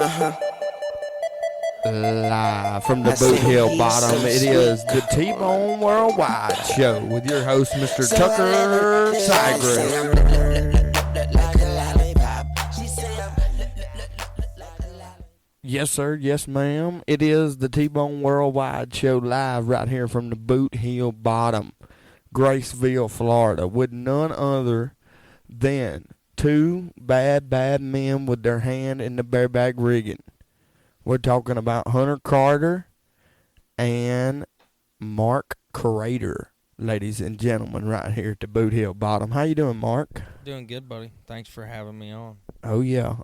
Live from the Boothill Bottom, it is the T-Bone Worldwide Show with your host, Mr. Tucker Tigris. Yes, sir. Yes, ma'am. It is the T-Bone Worldwide Show live right here from the Boothill Bottom, Graceville, Florida, with none other than two bad men with their hand in the bareback rigging. We're talking about Hunter Carter and Mark Kreder, ladies and gentlemen, right here at the Boothill Bottom. How you doing, Mark? Doing good, buddy. Thanks for having me on. Oh yeah.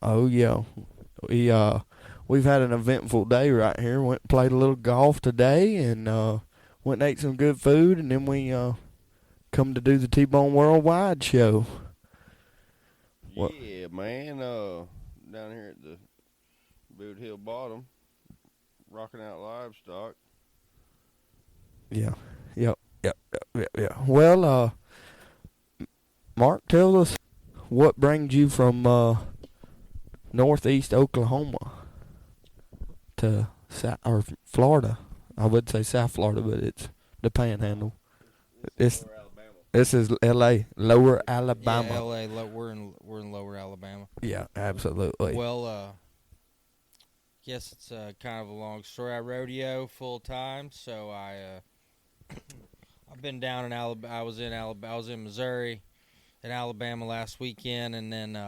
We've had an eventful day right here. Went and played a little golf today, and went and ate some good food, and then we come to do the T-Bone Worldwide Show. Yeah, man. Down here at the Boothill Bottom, rocking out livestock. Yeah. Well, Mark, tell us what brings you from northeast Oklahoma to Florida. I would say South Florida, but it's the Panhandle. This is L.A., Lower Alabama. Yeah, L.A. We're in Lower Alabama. Yeah, absolutely. Well, yes, it's kind of a long story. I rodeo full time, so I've been down in Alabama. I was in Missouri and Alabama last weekend, and then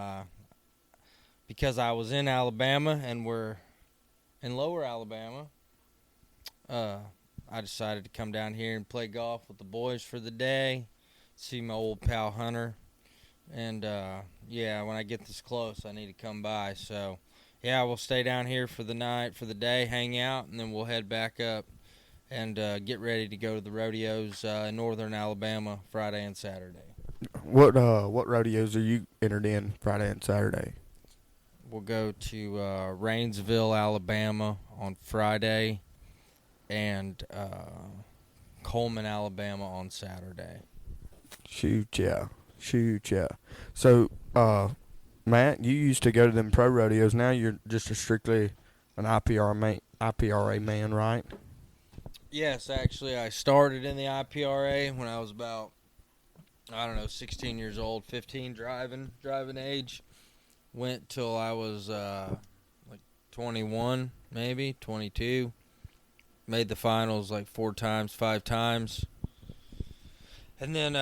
because I was in Alabama and we're in Lower Alabama, I decided to come down here and play golf with the boys for the day, see my old pal Hunter, and when I get this close, I need to come by. So, yeah, we'll stay down here for the night, for the day, hang out, and then we'll head back up and get ready to go to the rodeos in northern Alabama Friday and Saturday. What rodeos are you entered in Friday and Saturday? We'll go to Rainsville, Alabama on Friday, and Coleman, Alabama on Saturday. Shoot yeah. So, Matt, you used to go to them pro rodeos. Now you're just strictly an IPRA man, right? Yes, actually, I started in the IPRA when I was about, 16 years old, 15 driving age. Went till I was 21, maybe 22. Made the finals like 4 times, 5 times. And then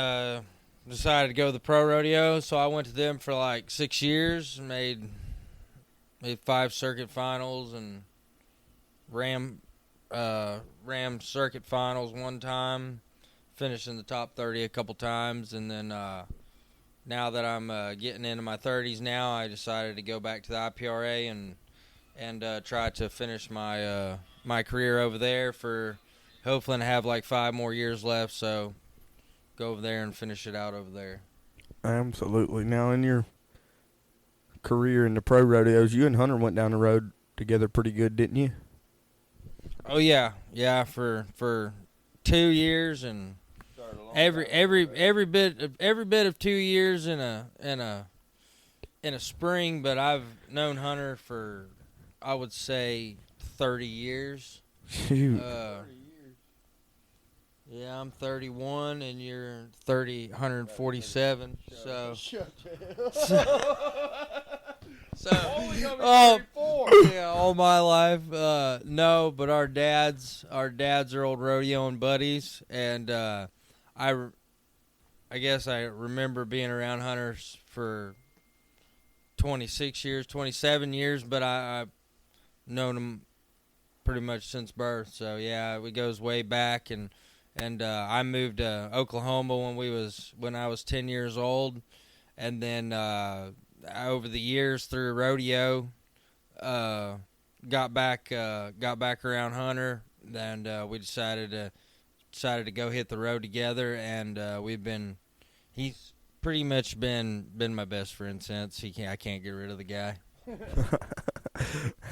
decided to go to the pro rodeo, so I went to them for like 6 years. Made 5 circuit finals and Ram circuit finals 1 time. Finished in the top 30 a couple times, and then now that I'm getting into my 30s now, I decided to go back to the IPRA and try to finish my my career over there for hopefully to have like 5 more years left. So go over there and finish it out over there. Absolutely. Now, in your career in the pro rodeos, you and Hunter went down the road together pretty good, didn't you? Oh yeah, for 2 years and. Every bit of 2 years in a spring, but I've known Hunter for, I would say, 30 years. Shoot. Yeah, I'm 31 and you're 147. So. Yeah, all my life. No, but our dads are old rodeoing buddies, and I guess I remember being around hunters for 26 years, 27 years, but I've known them pretty much since birth. So yeah, it goes way back, and I moved to Oklahoma when I was 10 years old, and then over the years through rodeo, got back around Hunter, and we decided to go hit the road together, and he's pretty much been my best friend since. I can't get rid of the guy.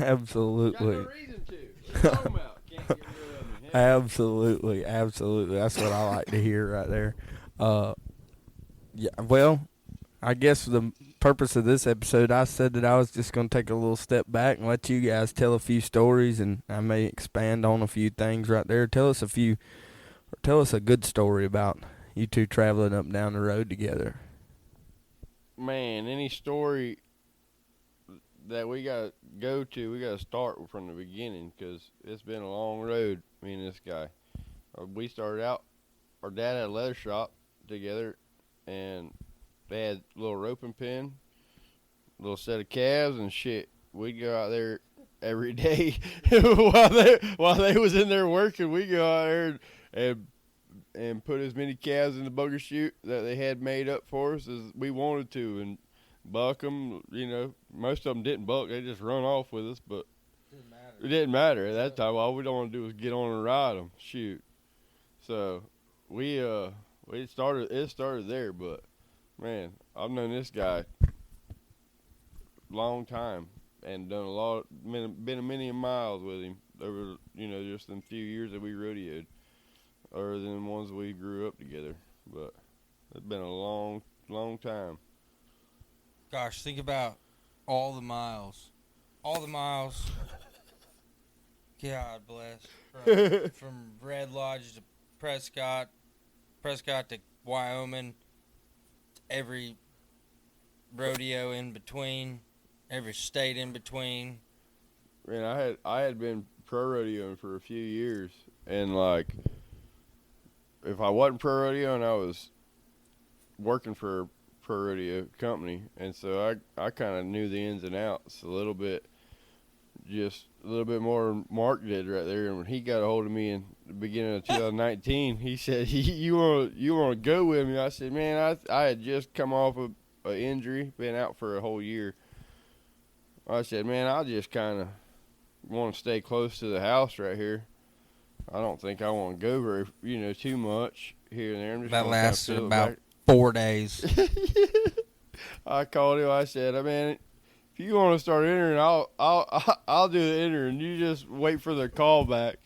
Absolutely. Got no reason to. What are you talking about? Can't get rid of him. Absolutely. That's what I like to hear right there. Yeah. Well, I guess the purpose of this episode, I said that I was just going to take a little step back and let you guys tell a few stories, and I may expand on a few things right there. Tell us a good story about you two traveling up and down the road together. Man, any story that we got to go to, we got to start from the beginning, because it's been a long road, me and this guy. We started out, our dad had a leather shop together, and they had a little roping pen, a little set of calves and shit. We'd go out there every day while they was in there working. We go out there and put as many calves in the bugger chute that they had made up for us as we wanted to, and buck them. You know, most of them didn't buck; they just run off with us. But it didn't matter at that time. All we don't want to do was get on and ride them, shoot. So it started there, but man, I've known this guy long time and done been a million miles with him over, just in a few years that we rodeoed, other than the ones we grew up together. But it's been a long, long time. Gosh, think about all the miles. God bless. From Red Lodge to Prescott to Wyoming, every rodeo in between, every state in between. Man, I had been pro rodeoing for a few years, and like, if I wasn't pro rodeoing, I was working for a pro rodeo company, and so I kind of knew the ins and outs a little bit, just a little bit more than Mark did right there. And when he got a hold of me in the beginning of 2019, he said, "You want to go with me?" I said, "Man, I had just come off of an injury, been out for a whole year." I said, "Man, I just kind of want to stay close to the house right here. I don't think I want to go very, too much here and there." I'm just that lasted about back. 4 days. I called him. I said, "Man, if you want to start entering, I'll do the entering. You just wait for the call back."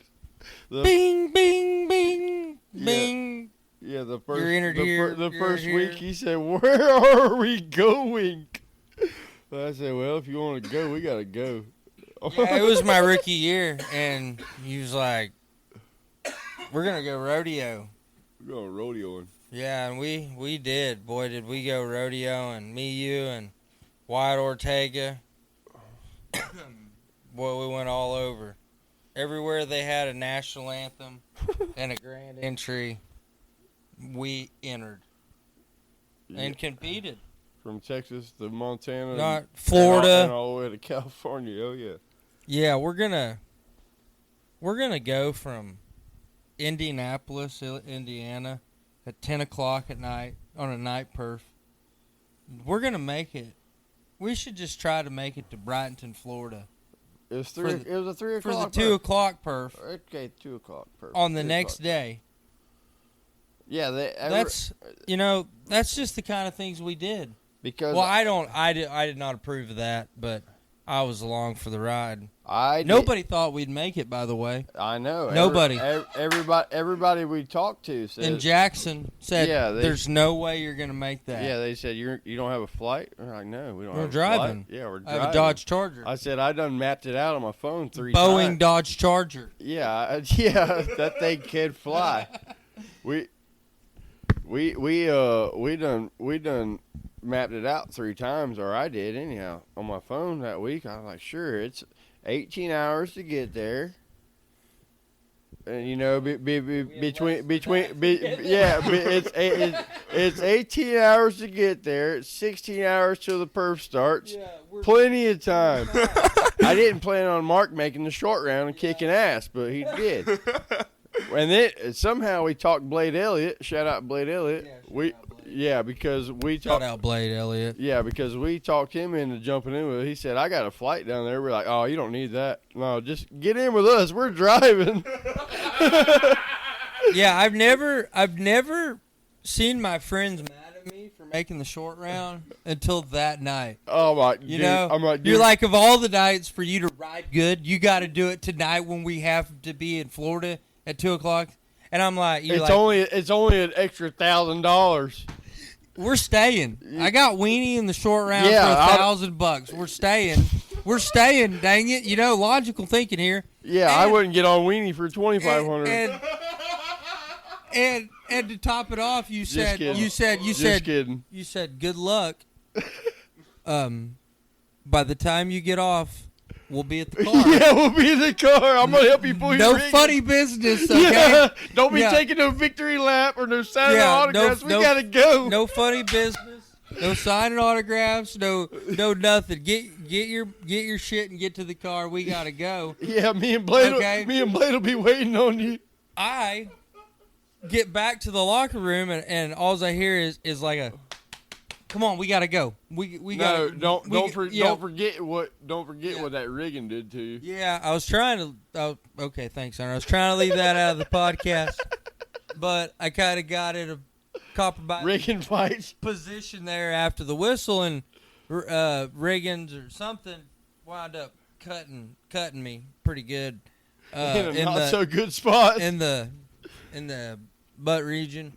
Bing, bing, bing, bing. Yeah, the first You're entered here. the You're first here. week he said, "Where are we going?" I said, "Well, if you want to go, we gotta go." Yeah, it was my rookie year, and he was like, "We're gonna go rodeo." We're going rodeoing. Yeah, and we did. Boy, did we go rodeo, and me, you, and Wyatt Ortega. Boy, we went all over. Everywhere they had a national anthem and a grand entry, we entered and competed. From Texas to Montana, Not Florida, and all the way to California. Oh yeah. Yeah, we're gonna go from Indianapolis, Indiana, at 10 o'clock at night on a night perf. We're gonna make it. We should just try to make it to Brighton, Florida. It was It was a 3 For o'clock. the 2 o'clock perf. Okay, 2 o'clock perf. On the next day. Yeah, That's just the kind of things we did. because Well, I did not approve of that, but I was along for the ride. I Nobody thought we'd make it, by the way. I know Nobody. Everybody we talked to said. And Jackson said, Yeah, "There's no way you're going to make that." Yeah, they said you don't have a flight. We're like, no, we don't. We're have driving. A flight. Yeah, we're I driving. have a Dodge Charger. I said I done mapped it out on my phone 3 Boeing times. Dodge Charger. Yeah, that thing can fly. We done mapped it out 3 times, or I did anyhow on my phone that week. I was like, sure, it's 18 hours to get there. And it's 18 hours to get there. It's 16 hours till the perf starts. Yeah, Plenty of time. I didn't plan on Mark making the short round and kicking ass, but he did. And then somehow we talked Blade Elliott. Shout out Blade Elliott. Because we Shout talked. out Blade Elliott. Yeah, because we talked him into jumping in with it. He said, "I got a flight down there." We're like, "Oh, you don't need that. No, just get in with us. We're driving." Yeah, I've never seen my friends mad at me for making the short round until that night. Oh my, You dude, know, I'm like, dude, you're like, of all the nights for you to ride good, you got to do it tonight when we have to be in Florida at 2 o'clock. And I'm like, it's only an extra $1,000. We're staying. I got Weenie in the short round Yeah, for $1,000. We're staying. We're staying. Dang it! You know, logical thinking here. Yeah, I wouldn't get on Weenie for $2,500. And to top it off, you said kidding. you said good luck. By the time you get off, we'll be at the car. Yeah, we'll be in the car. I'm gonna help you pull your No rig. funny business, okay? Yeah, don't be taking no victory lap or no signing autographs. We gotta go. No funny business. No signing autographs. No nothing. Get your shit and get to the car. We gotta go. Yeah, me and Blade. Okay. Me and Blade will be waiting on you. I get back to the locker room and all I hear is like a, come on, we gotta go. We gotta. Don't forget what that rigging did to you. Yeah, I was trying to. Oh, okay, thanks, Hunter. I was trying to leave that out of the podcast, but I kind of got in a copper rigging fights position there after the whistle, and Riggins or something wound up cutting me pretty good. In a not so good spot in the butt region,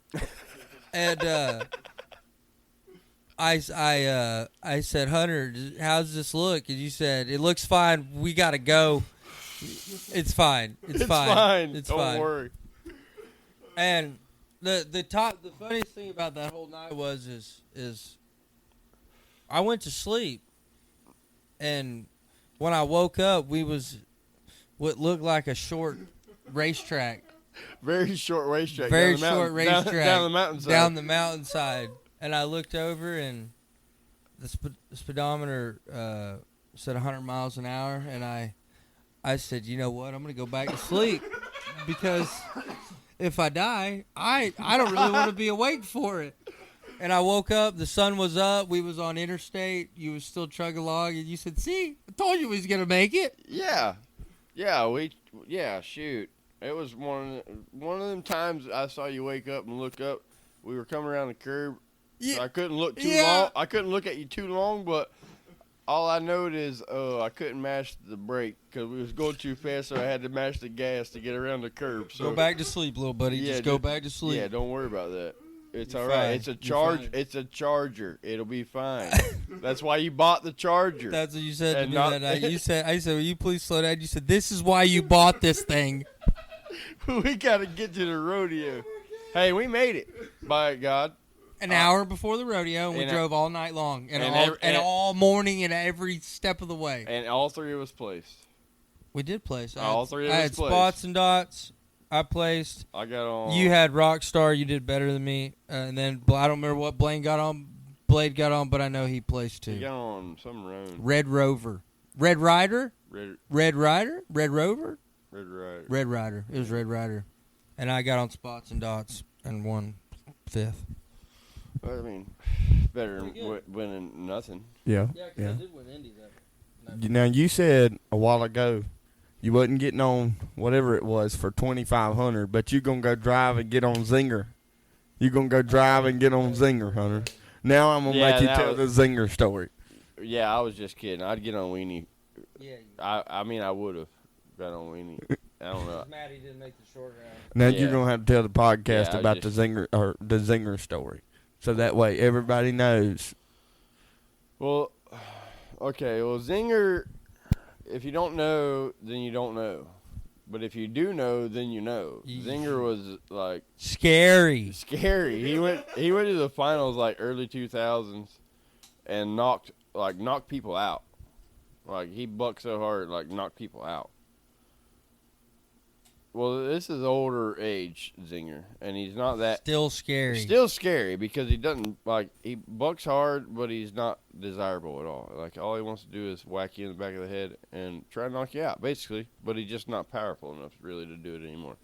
and I said, Hunter, how's this look? And you said, it looks fine. We gotta go. It's fine. It's fine. It's Don't fine. Don't worry. And the funniest thing about that whole night is I went to sleep, and when I woke up, we was what looked like a short racetrack. Very short racetrack. Very short racetrack. Down the mountainside. Down the mountainside. And I looked over, and the speedometer said 100 miles an hour, and I said, you know what, I'm going to go back to sleep because if I die, I don't really want to be awake for it. And I woke up, the sun was up, we was on interstate, you was still chugging along, and you said, see, I told you we was going to make it. Yeah, shoot. It was one of them times I saw you wake up and look up. We were coming around the curb. Yeah. So I couldn't look too long. I couldn't look at you too long, but all I noted is I couldn't mash the brake because we was going too fast, so I had to mash the gas to get around the curb. So go back to sleep, little buddy. Yeah, just go back to sleep. Yeah, don't worry about that. It's You're all right. fine. It's a charge. It's a charger. It'll be fine. That's why you bought the charger. That's what you said to And me not- that night. I said, will you please slow down? You said, this is why you bought this thing. We gotta get to the rodeo. Hey, we made it. By God. An hour before the rodeo, and we drove all night long, and all morning, and every step of the way. And all three of us placed. We did place. All three of I us had placed. spots and dots. I placed. I got on. You had Rockstar. You did better than me. And then I don't remember what Blade got on, but I know he placed too. You got on some roan. Red Rover. Red Rider? Red Rider? Red Rover? Red Rider. Red Rider. It was Red Rider. And I got on spots and dots and won fifth. I mean, better than winning nothing. Yeah. Yeah, because I did win Indy that. Now, you said a while ago you wasn't getting on whatever it was for $2,500, but you're going to go drive and get on Zinger. You're going to go drive and get on Zinger, Hunter. Now I'm going to make you tell the Zinger story. Yeah, I was just kidding. I'd get on Weenie. Yeah. I mean, I would have got on Weenie. I don't know. Maddie didn't make the short round. Now you're going to have to tell the podcast about the Zinger story. So that way everybody knows. Well, okay. Well, Zinger, if you don't know, then you don't know. But if you do know, then you know. Zinger was like scary. He went to the finals like early 2000s and knocked people out. Like he bucked so hard, like knocked people out. Well, this is older age Zinger, and he's not that still scary. Still scary because he doesn't he bucks hard, but he's not desirable at all. Like all he wants to do is whack you in the back of the head and try to knock you out, basically. But he's just not powerful enough really to do it anymore.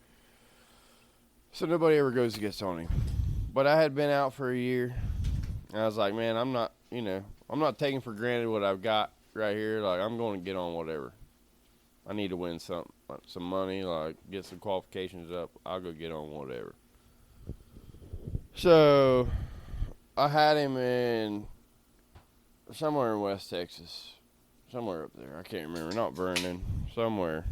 So nobody ever goes to get on him. But I had been out for a year, and I was like, man, I'm not taking for granted what I've got right here. Like I'm going to get on whatever. I need to win some money, like get some qualifications up. I'll go get on whatever. So I had him in somewhere in West Texas, somewhere up there. I can't remember. Not Vernon, somewhere.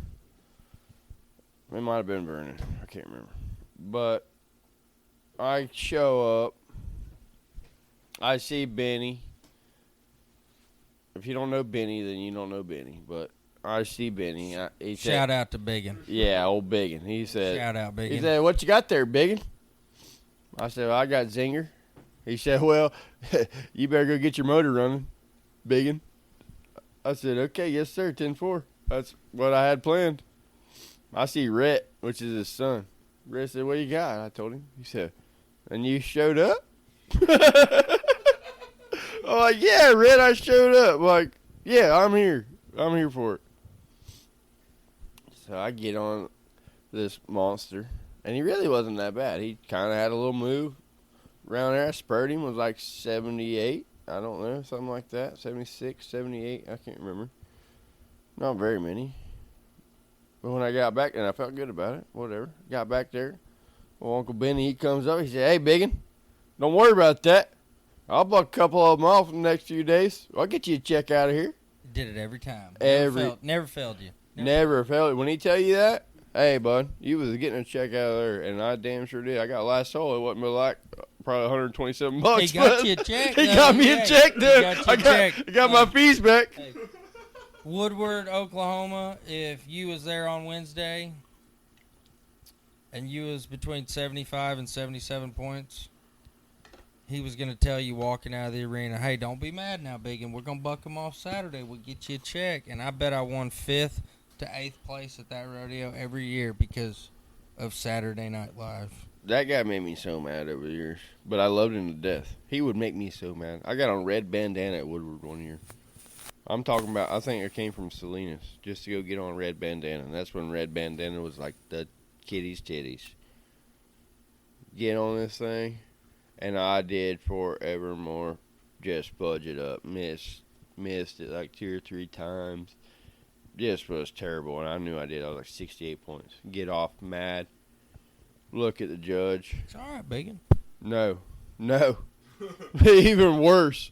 It might have been Vernon. I can't remember. But I show up, I see Benny. If you don't know Benny, then you don't know Benny. But I see Benny. He said, Shout out to Biggin. yeah, old Biggin. He said, Shout out Biggin. he said, what you got there, Biggin? I said, well, I got Zinger. He said, well, you better go get your motor running, Biggin. I said, okay, yes, sir, 10-4. That's what I had planned. I see Rhett, which is his son. Rhett said, what you got? I told him. He said, and you showed up? I'm like, yeah, Rhett, I showed up. I'm like, yeah, I'm here. I'm here for it. So I get on this monster, and he really wasn't that bad. He kind of had a little move around there. I spurred him, was like 78. I don't know, something like that. 76, 78, I can't remember. Not very many. But when I got back, and I felt good about it, whatever. Got back there. Well, Uncle Benny, he comes up. He said, hey, Biggin, don't worry about that. I'll buck a couple of them off in the next few days. I'll get you a check out of here. Did it every time. Never failed you. Never failed. When he tell you that, hey, bud, you was getting a check out of there, and I damn sure did. I got last hole. It wasn't but like probably $127. He got you a check. He got me a check, dude. I got my fees back. Hey. Woodward, Oklahoma, if you was there on Wednesday and you was between 75 and 77 points, he was going to tell you walking out of the arena, hey, don't be mad now, Biggin. We're going to buck them off Saturday. We'll get you a check. And I bet I won 5th to 8th place at that rodeo every year because of Saturday Night Live. That guy made me so mad over the years, but I loved him to death. He would make me so mad. I got on red bandana at Woodward one year. I'm talking about, I think I came from Salinas just to go get on red bandana. And that's when red bandana was like the kitty's titties. Get on this thing, and I did forevermore just budge it up. Missed it like 2 or 3 times. Just was terrible, and I knew I did. I was like 68 points. Get off mad. Look at the judge. It's all right, Biggin. No. Even worse.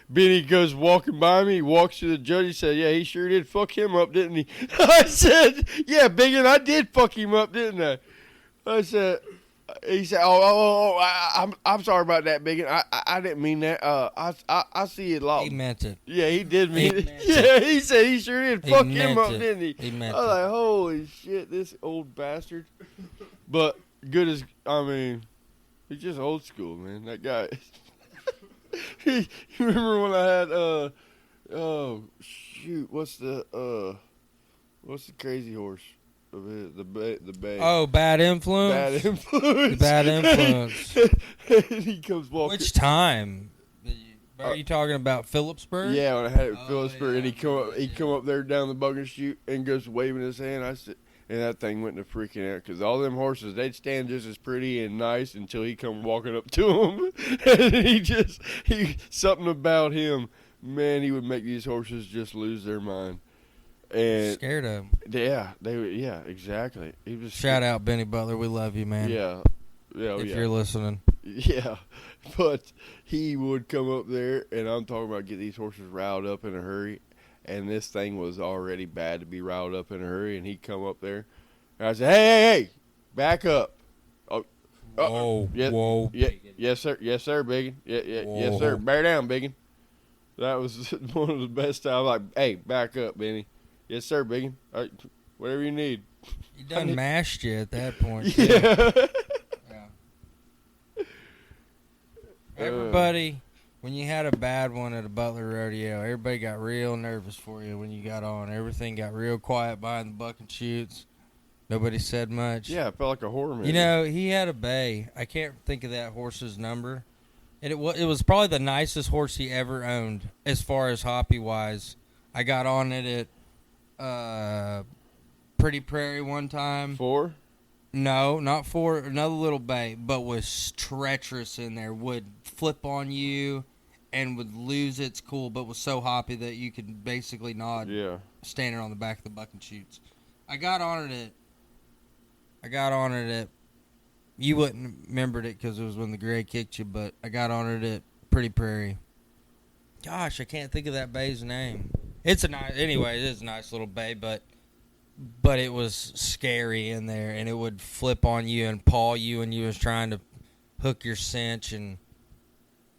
Benny goes walking by me. He walks to the judge. He said, yeah, he sure did fuck him up, didn't he? I said, yeah, Biggin, I did fuck him up, didn't I? I said, he said, I'm sorry about that, Biggin. I didn't mean that. I see it lost. He meant it. Yeah, he did mean it. Yeah, he said he sure did fuck him up, didn't he? He meant I was like, holy shit, this old bastard. But good as, I mean, he's just old school, man. That guy. You remember when I had oh shoot, what's the crazy horse of his, the bay? Oh, Bad Influence. Bad Influence. He comes walking. Which time? Are you talking about Phillipsburg? Yeah, when I had it at Phillipsburg, yeah. And he come up there down the bucket chute and goes waving his hand. I said, and that thing went to freaking out because all them horses, they'd stand just as pretty and nice until he come walking up to them. And something about him, man, he would make these horses just lose their mind. And scared of him. Yeah, exactly. He was shout out Benny Beutler, we love you, man. Yeah, if you're listening. Yeah, but he would come up there, and I'm talking about get these horses riled up in a hurry. And this thing was already bad to be riled up in a hurry, and he'd come up there. And I said, hey, back up. Whoa. Yes, sir, Biggin. Yes, sir. Bear down, Biggin. That was one of the best times. Like, hey, back up, Benny. Yes, sir, Biggin. Right, whatever you need. He done mashed you at that point. Yeah. Everybody... When you had a bad one at a Butler rodeo, everybody got real nervous for you when you got on. Everything got real quiet behind the bucket chutes. Nobody said much. Yeah, it felt like a horror movie. You know, he had a bay. I can't think of that horse's number. And it was probably the nicest horse he ever owned as far as hoppy-wise. I got on it at Pretty Prairie one time. 4? No, not 4. Another little bay, but was treacherous in there. Would flip on you and would lose its cool, but was so hoppy that you could basically nod standing on the back of the bucket chutes. I got on it at, you wouldn't remembered it because it was when the gray kicked you, but I got on it at Pretty Prairie. Gosh, I can't think of that bay's name. It is a nice little bay, but it was scary in there, and it would flip on you and paw you, and you was trying to hook your cinch, and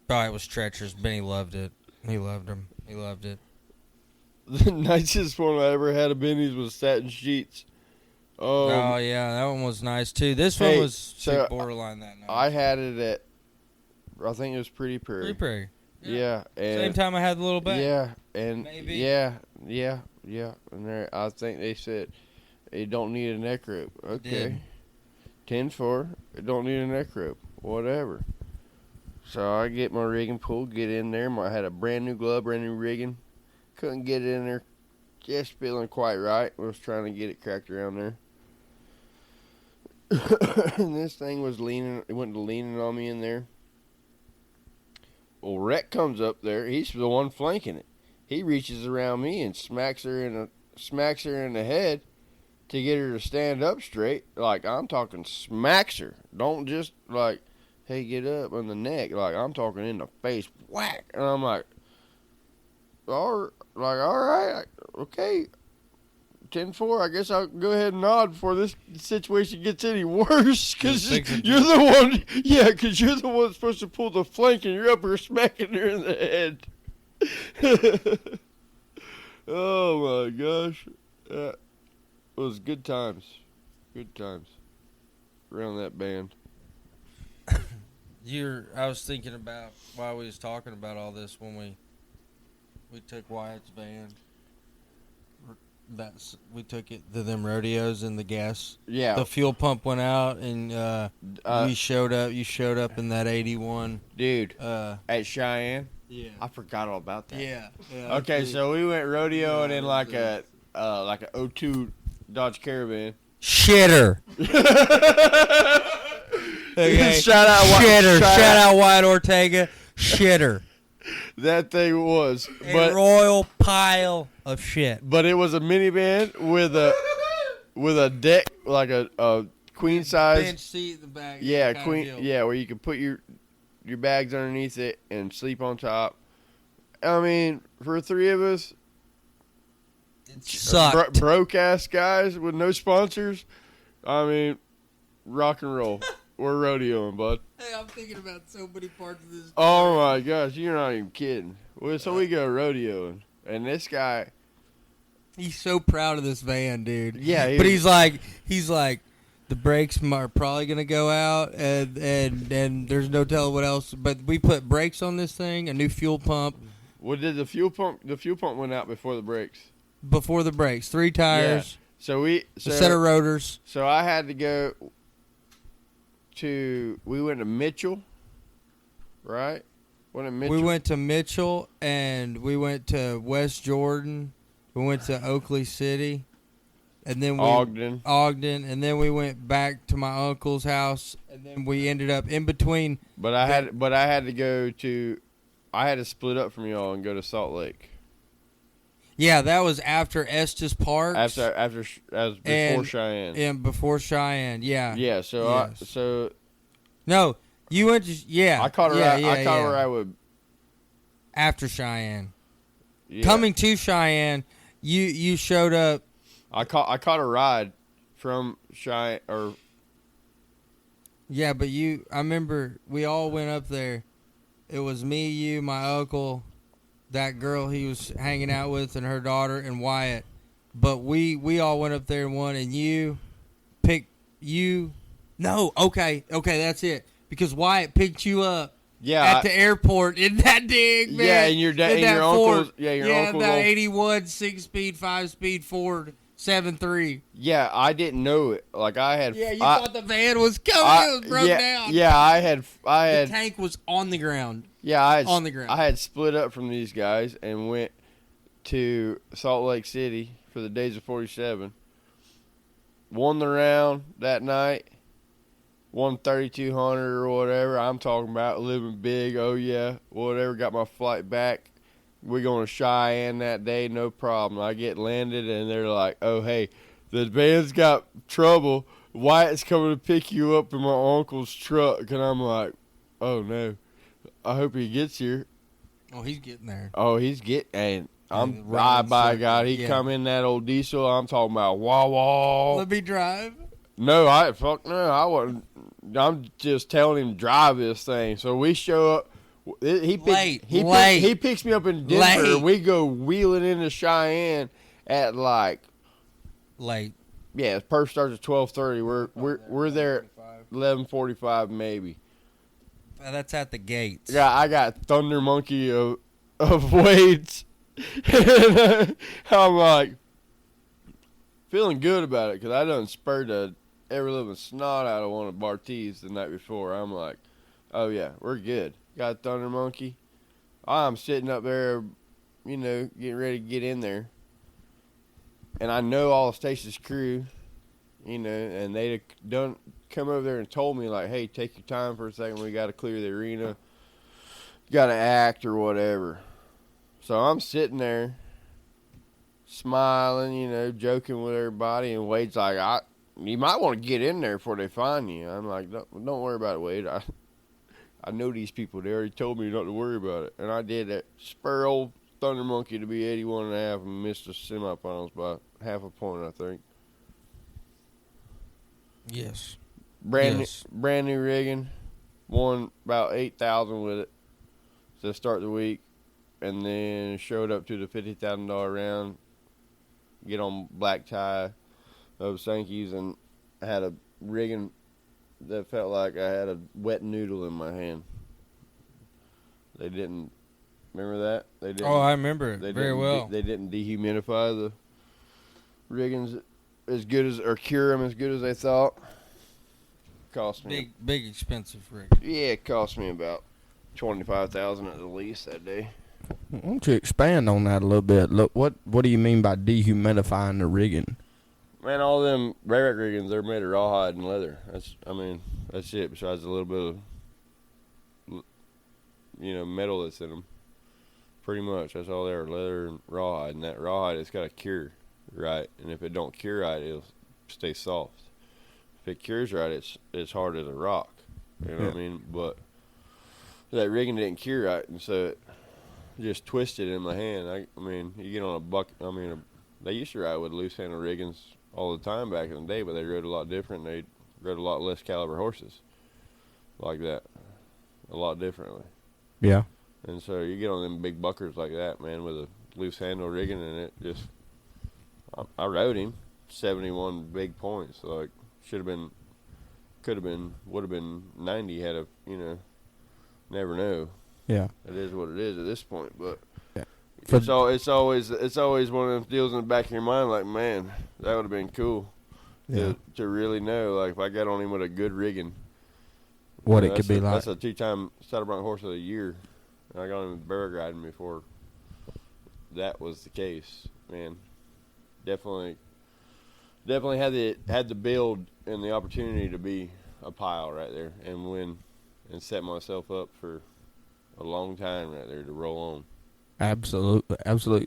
Oh, it was treacherous. Benny loved it. He loved him. He loved it. The nicest one I ever had of Benny's was satin sheets. Oh, yeah, that one was nice, too. This one was borderline that night. I had it at, I think it was Pretty Prairie. Pretty Prairie. Yeah. And same time I had the little bag. Yeah, and maybe. Yeah. And there, I think they said it don't need a neck rope. Okay. 10-4, it don't need a neck rope. Whatever. So I get my rigging pulled, get in there. I had a brand new glove, brand new rigging. Couldn't get it in there. Just feeling quite right. I was trying to get it cracked around there. And this thing was leaning. It went leaning on me in there. Well, Rhett comes up there. He's the one flanking it. He reaches around me and smacks her in the head to get her to stand up straight. Like, I'm talking smacks her. Don't just like, hey, get up on the neck. Like, I'm talking in the face. Whack. And I'm like, all right, okay. 10-4, I guess I'll go ahead and nod before this situation gets any worse. Because you're the one, because you're the one supposed to pull the flank and you're up here smacking her in the head. Oh my gosh. It was good times. Good times. Around that band. I was thinking about, while we was talking about all this, when we took Wyatt's van. We took it to them rodeos and the gas. Yeah. The fuel pump went out and you showed up. You showed up in that 81. Dude. At Cheyenne. Yeah. I forgot all about that. Yeah. Okay, so we went rodeoing in like a 02 Dodge Caravan. Shitter. Okay. Shout out Wyatt Ortega. Shitter. That thing was a royal pile of shit. But it was a minivan with a deck, like a queen size bench seat in the back. Yeah, queen. Yeah, where you could put your bags underneath it and sleep on top. I mean, for three of us, it sucked. Broke ass guys with no sponsors. I mean, rock and roll. We're rodeoing, bud. Hey, I'm thinking about so many parts of this story. Oh my gosh, you're not even kidding. So we go rodeoing, and this guy, he's so proud of this van, dude. Yeah, but he's like, the brakes are probably gonna go out, and there's no telling what else. But we put brakes on this thing, a new fuel pump. What did the fuel pump? The fuel pump went out before the brakes. Before the brakes, 3 tires. Yeah. So a set of rotors. So I had to go. We went to Mitchell, right? We went to Mitchell, and we went to West Jordan. We went to Oakley City, and then Ogden, and then we went back to my uncle's house, and then we ended up in between. But I had to split up from y'all and go to Salt Lake. Yeah, that was after Estes Park. Before Cheyenne. And before Cheyenne, yeah. Yeah, so no, you went to I caught her. I caught her. I would after Cheyenne. Yeah. Coming to Cheyenne, you showed up. I caught a ride from Cheyenne or. Yeah, but I remember we all went up there. It was me, you, my uncle, that girl he was hanging out with, and her daughter, and Wyatt. But we all went up there and won, and you picked you. No, okay, that's it. Because Wyatt picked you up at the airport in that dig, man. Yeah, and your uncle's. Yeah, your uncle's. that 81 6-speed, 5-speed Ford 7.3. Yeah, I didn't know it. Like I had. Yeah, you thought the van was coming. It was broke down. Yeah, I had. The tank was on the ground. Yeah, on the ground. I had split up from these guys and went to Salt Lake City for the Days of 47. Won the round that night. Won 3,200 or whatever. I'm talking about living big. Oh yeah, whatever. Got my flight back. We're going to Cheyenne that day, no problem. I get landed and they're like, "Oh hey, the van's got trouble. Wyatt's coming to pick you up in my uncle's truck." And I'm like, "Oh no, I hope he gets here." Oh, he's getting there. Oh, he's getting. And I'm right by God. He come in that old diesel. I'm talking about wah. Let me drive. No, I wasn't. I'm just telling him to drive this thing. So we show up. He picks me up in Denver. Late. And we go wheeling into Cheyenne at like Late. Yeah, purse starts at 12:30. We're there at 11:45 maybe. That's at the gates. Yeah, I got Thunder Monkey of weights. I'm like feeling good about it because I done spurred the ever living snot out of one of Bartees the night before. I'm like, oh yeah, we're good. Got Thunder Monkey. I'm sitting up there, getting ready to get in there. And I know all the station's crew, and they'd come over there and told me, like, hey, take your time for a second. We got to clear the arena. Got to act or whatever. So I'm sitting there smiling, joking with everybody. And Wade's like, you might want to get in there before they find you. I'm like, don't worry about it, Wade. I know these people. They already told me not to worry about it. And I did that. Spur old Thunder Monkey to be 81.5 and missed the semifinals by half a point, I think. Yes. Brand new rigging. Won about 8,000 with it to start the week. And then showed up to the $50,000 round. Get on black tie of Sankey's and had a rigging that felt like I had a wet noodle in my hand. They didn't. Remember that? They didn't. Oh, I remember it very well. They didn't dehumidify the riggings as good as, or cure them as good as they thought. Cost me big expensive rig. Yeah, it cost me about $25,000 at the least that day. Why don't you expand on that a little bit? Look, what do you mean by dehumidifying the rigging? Man, all them Barback riggings, they're made of rawhide and leather. That's it. Besides a little bit of, metal that's in them. Pretty much, that's all they are, leather and rawhide. And that rawhide, it's got to cure right. And if it don't cure right, it'll stay soft. If it cures right, it's hard as a rock. You know what I mean? But that rigging didn't cure right, and so it just twisted in my hand. I mean, you get on a buck. They used to ride with loose handle riggings all the time back in the day, but they rode a lot different. They rode a lot less caliber horses like that, a lot differently. Yeah. And so you get on them big buckers like that, man, with a loose handle rigging, and it just, I rode him 71 big points. Like, could have been, would have been 90 had a, never know. Yeah. It is what it is at this point, but yeah. It's always one of them deals in the back of your mind, like, man, that would have been cool to really know, like, if I got on him with a good rigging, what it could be like. That's a 2-time saddle bronc horse of the year. And I got him Barback riding before that was the case, man. Definitely had the build and the opportunity to be a pile right there and win and set myself up for a long time right there to roll on. Absolutely.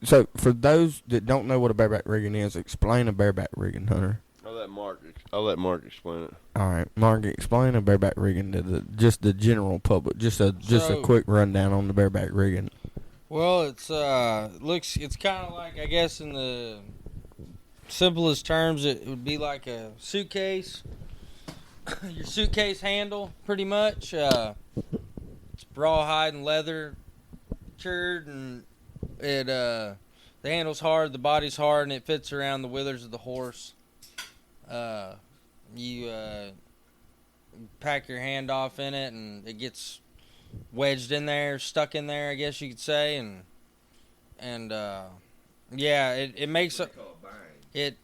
So for those that don't know what a bareback rigging is, explain a bareback rigging, Hunter. I'll let Mark explain it. All right, Mark, explain a bareback rigging to the general public. Just a quick rundown on the bareback rigging. Well, it's kind of like, I guess, in the simplest terms, it would be like a suitcase. Your suitcase handle, pretty much. It's rawhide and leather cured, and it the handle's hard, the body's hard, and it fits around the withers of the horse. You pack your hand off in it, and it gets wedged in there, stuck in there, I guess you could say, and it makes it.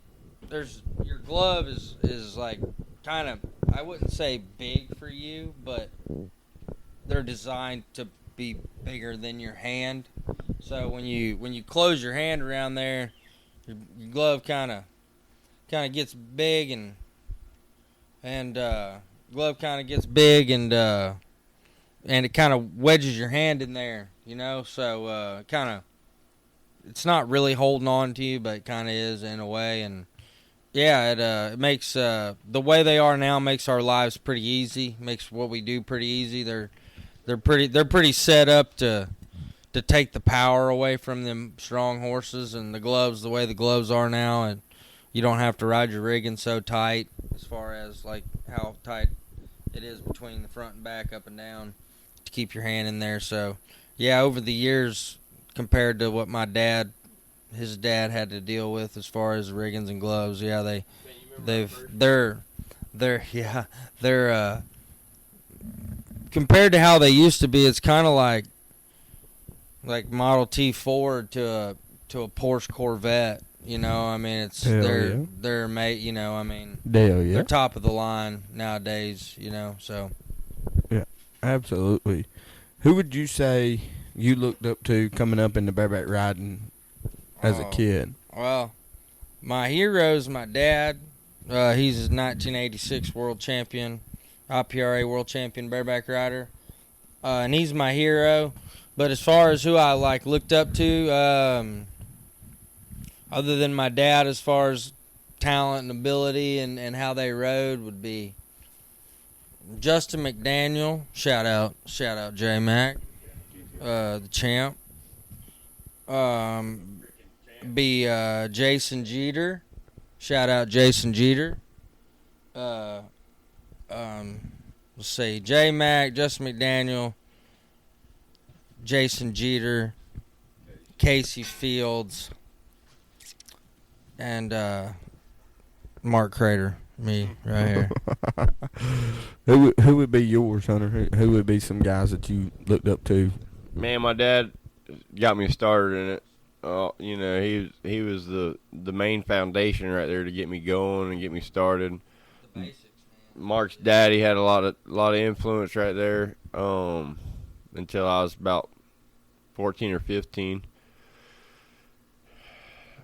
There's your glove is like kind of, I wouldn't say big for you, but they're designed to be bigger than your hand. So when you close your hand around there, your glove kind of gets big and glove kind of gets big and it kind of wedges your hand in there, so kind of, it's not really holding on to you, but it kind of is in a way. And it makes the way they are now makes our lives pretty easy, makes what we do pretty easy. They're pretty set up to take the power away from them strong horses, and the gloves, the way the gloves are now, and you don't have to ride your rigging so tight as far as like how tight it is between the front and back, up and down, to keep your hand in there. So, yeah, over the years, compared to what his dad had to deal with as far as riggings and gloves, yeah, they're compared to how they used to be, it's kind of like Model T Ford to a Porsche Corvette. You know, I mean, it's they're made. You know, I mean, they're top of the line nowadays. You know, so yeah, absolutely. Who would you say you looked up to coming up in the bareback riding as a kid? Well, my hero's my dad. He's a 1986 world champion, IPRA world champion bareback rider, and he's my hero. But as far as who I looked up to, other than my dad, as far as talent and ability and how they rode, would be Justin McDaniel. Shout out J Mac, the champ. Be Jason Jeter. Shout out Jason Jeter. Let's see, J Mac, Justin McDaniel, Jason Jeter, Casey Fields, and Mark Kreder, me right here. Who would be yours, Hunter? Who would be some guys that you looked up to? Man, my dad got me started in it. You know, he was the main foundation right there to get me going and get me started. The basics, man. Mark's daddy had a lot of influence right there until I was about 14 or 15.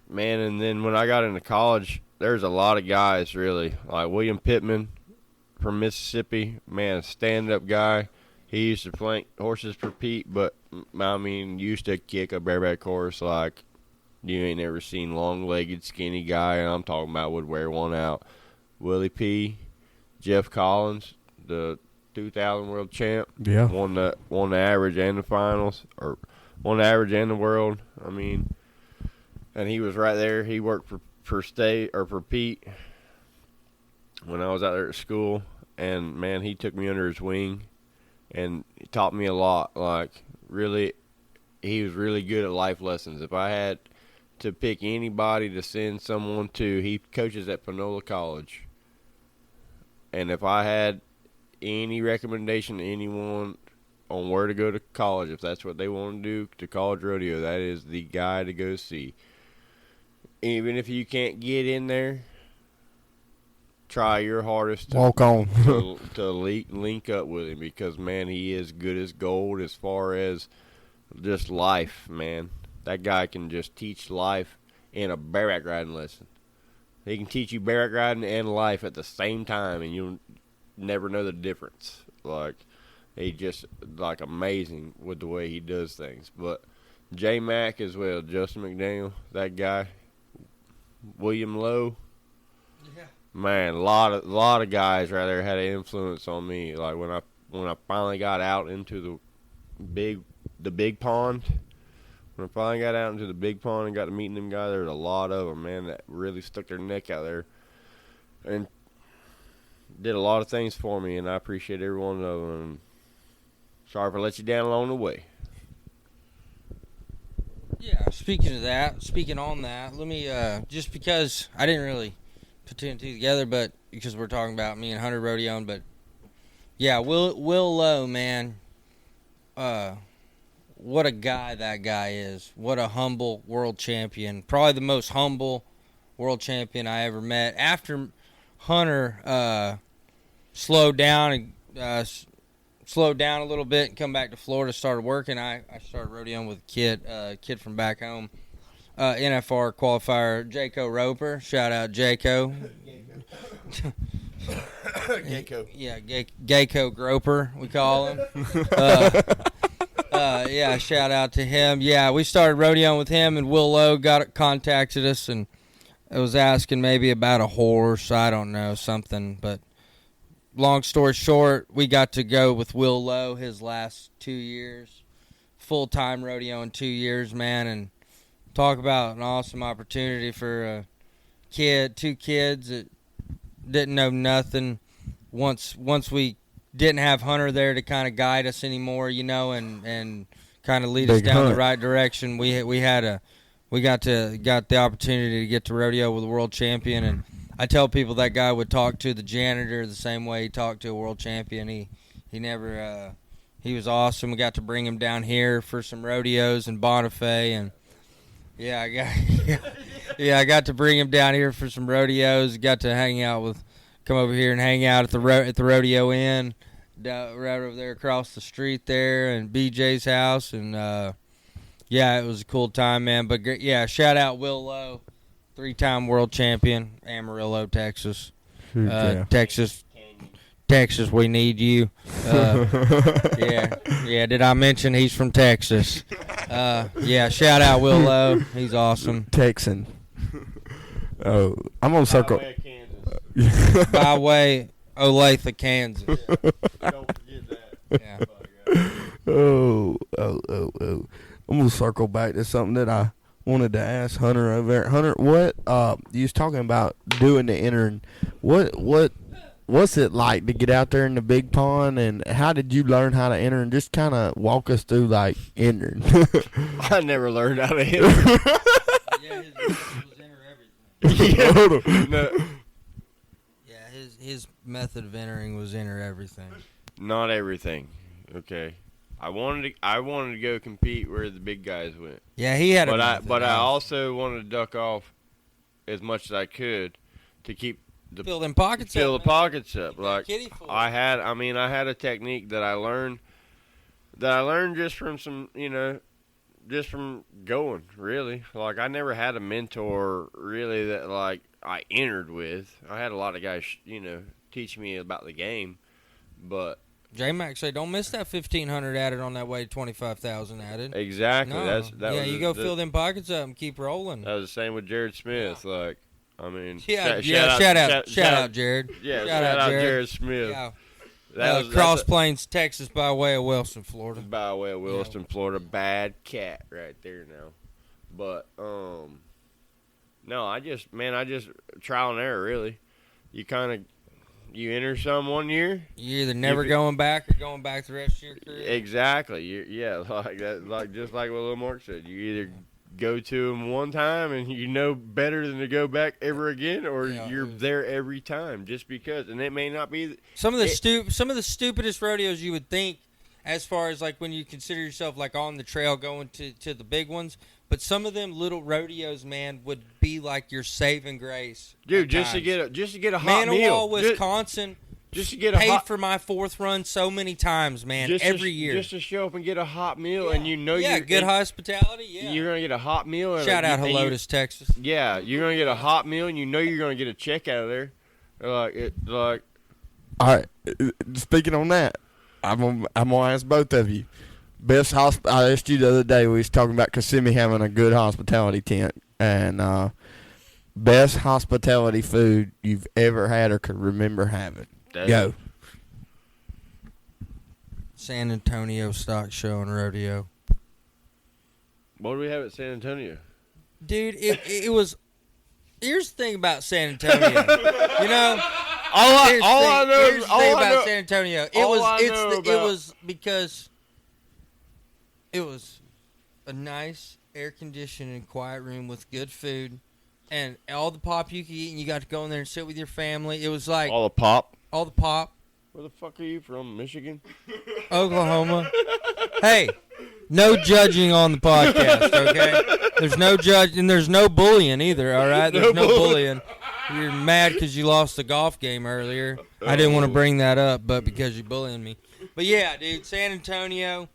Man, and then when I got into college, there's a lot of guys, really. Like William Pittman from Mississippi, man, a stand-up guy. He used to flank horses for Pete, but, I mean, used to kick a bareback horse like you ain't never seen. Long-legged, skinny guy, and I'm talking about would wear one out. Willie P., Jeff Collins, the 2000 world champ. Yeah. Won the average and the finals, or won the average and the world. I mean, and he was right there. He worked for Pete when I was out there at school, and man, he took me under his wing and he taught me a lot. Like, really, he was really good at life lessons. If I had to pick anybody to send someone to, he coaches at Panola College, and if I had any recommendation to anyone on where to go to college, if that's what they want to do, to college rodeo, that is the guy to go see. Even if you can't get in there, try your hardest to walk on to link up with him, because man, he is good as gold as far as just life, man. That guy can just teach life in a bareback riding lesson. He can teach you bareback riding and life at the same time, and you'll never know the difference. Like, he just amazing with the way he does things. But J Mac as well, Justin McDaniel, that guy. William Lowe, Yeah. Man, a lot of guys right there had an influence on me. Like when I finally got out into the big pond, when I finally got out into the big pond and got to meeting them guys, there was a lot of them, man, that really stuck their neck out there and did a lot of things for me, and I appreciate every one of them. Sorry if I let you down along the way. Yeah, speaking on that, let me, just because I didn't really put two and two together, but because we're talking about me and Hunter rodeoing, but yeah, Will Lowe, man, what a guy that guy is. What a humble world champion. Probably the most humble world champion I ever met. After Hunter slowed down a little bit and come back to Florida, started working, I started rodeoing with a kid from back home, NFR qualifier, Jayco Roper. Shout out Jayco. Gecko. Yeah, Gayco Groper, we call him. Yeah, shout out to him. Yeah, we started rodeoing with him, and Will Lowe contacted us and was asking maybe about a horse, I don't know, something, but long story short, we got to go with Will Lowe his last 2 years. Full-time rodeo in 2 years, man, and talk about an awesome opportunity for two kids that didn't know nothing. Once we didn't have Hunter there to kind of guide us anymore, and kind of lead us down the right direction. We got the opportunity to get to rodeo with a world champion, and I tell people that guy would talk to the janitor the same way he talked to a world champion. He never he was awesome. We got to bring him down here for some rodeos in Bonifay, and I got to bring him down here for some rodeos. Got to come over here and hang out at the rodeo inn, right over there across the street there, and BJ's house, and it was a cool time, man. But shout out Will Lowe, 3-time world champion, Amarillo, Texas. Texas, we need you. Did I mention he's from Texas? Shout out Will Lowe. He's awesome. Texan. Oh, I'm gonna circle. By way, Olathe, Kansas. Don't forget that. Yeah. Oh. I'm gonna circle back to something that I wanted to ask Hunter over there. Hunter, what you was talking about doing the entering? What's it like to get out there in the big pond, and how did you learn how to enter? And just kind of walk us through like entering. I never learned how to enter. His method of entering was enter everything. Not everything. Okay. I wanted to go compete where the big guys went. Yeah, he had But I also wanted to duck off as much as I could to keep fill the pockets up. Like I had a technique that I learned just from just from going, really. Like I never had a mentor really that like I entered with. I had a lot of guys, teach me about the game, but J-Mac said, "Don't miss that 1,500 added on that way to 25,000 added." Exactly. No. You go fill them pockets up and keep rolling. That was the same with Jared Smith. Yeah. Like, I mean, shout out Jared. Yeah, shout out Jared Smith. Yeah. That was Cross Plains, Texas, by way of Wilson, Florida. By way of Wilson, Florida. Bad cat right there now. But no, I just trial and error really. You enter some one year. You're either never going back or going back the rest of your career. Exactly. Like that. Like just like what Lil Mark said. You either go to them one time and you know better than to go back ever again, or you're there every time just because. And it may not be some of the stupidest rodeos you would think, as far as like when you consider yourself like on the trail going to the big ones. But some of them little rodeos, man, would be like your saving grace. Dude, just to get a hot meal. Manawha, Wisconsin. Just to get a paid for my fourth run so many times, man. Every year, just to show up and get a hot meal, and good hospitality. Yeah, you're gonna get a hot meal. Shout out Helotes, Texas. Yeah, you're gonna get a hot meal, and you're gonna get a check out of there. All right. Speaking on that, I'm gonna ask both of you. I asked you the other day. We was talking about Kissimmee having a good hospitality tent, and best hospitality food you've ever had or could remember having. Go. San Antonio Stock Show and Rodeo. What do we have at San Antonio? Dude, it was. Here's the thing about San Antonio. All I know about San Antonio. It was because it was a nice, air-conditioned and quiet room with good food, and all the pop you could eat, and you got to go in there and sit with your family. It was like all the pop. Where the fuck are you from? Michigan? Oklahoma. Hey, no judging on the podcast, okay? There's no judge, and there's no bullying either, all right? There's no bullying. You're mad because you lost the golf game earlier. I didn't want to bring that up, but because you're bullying me. But, yeah, dude, San Antonio,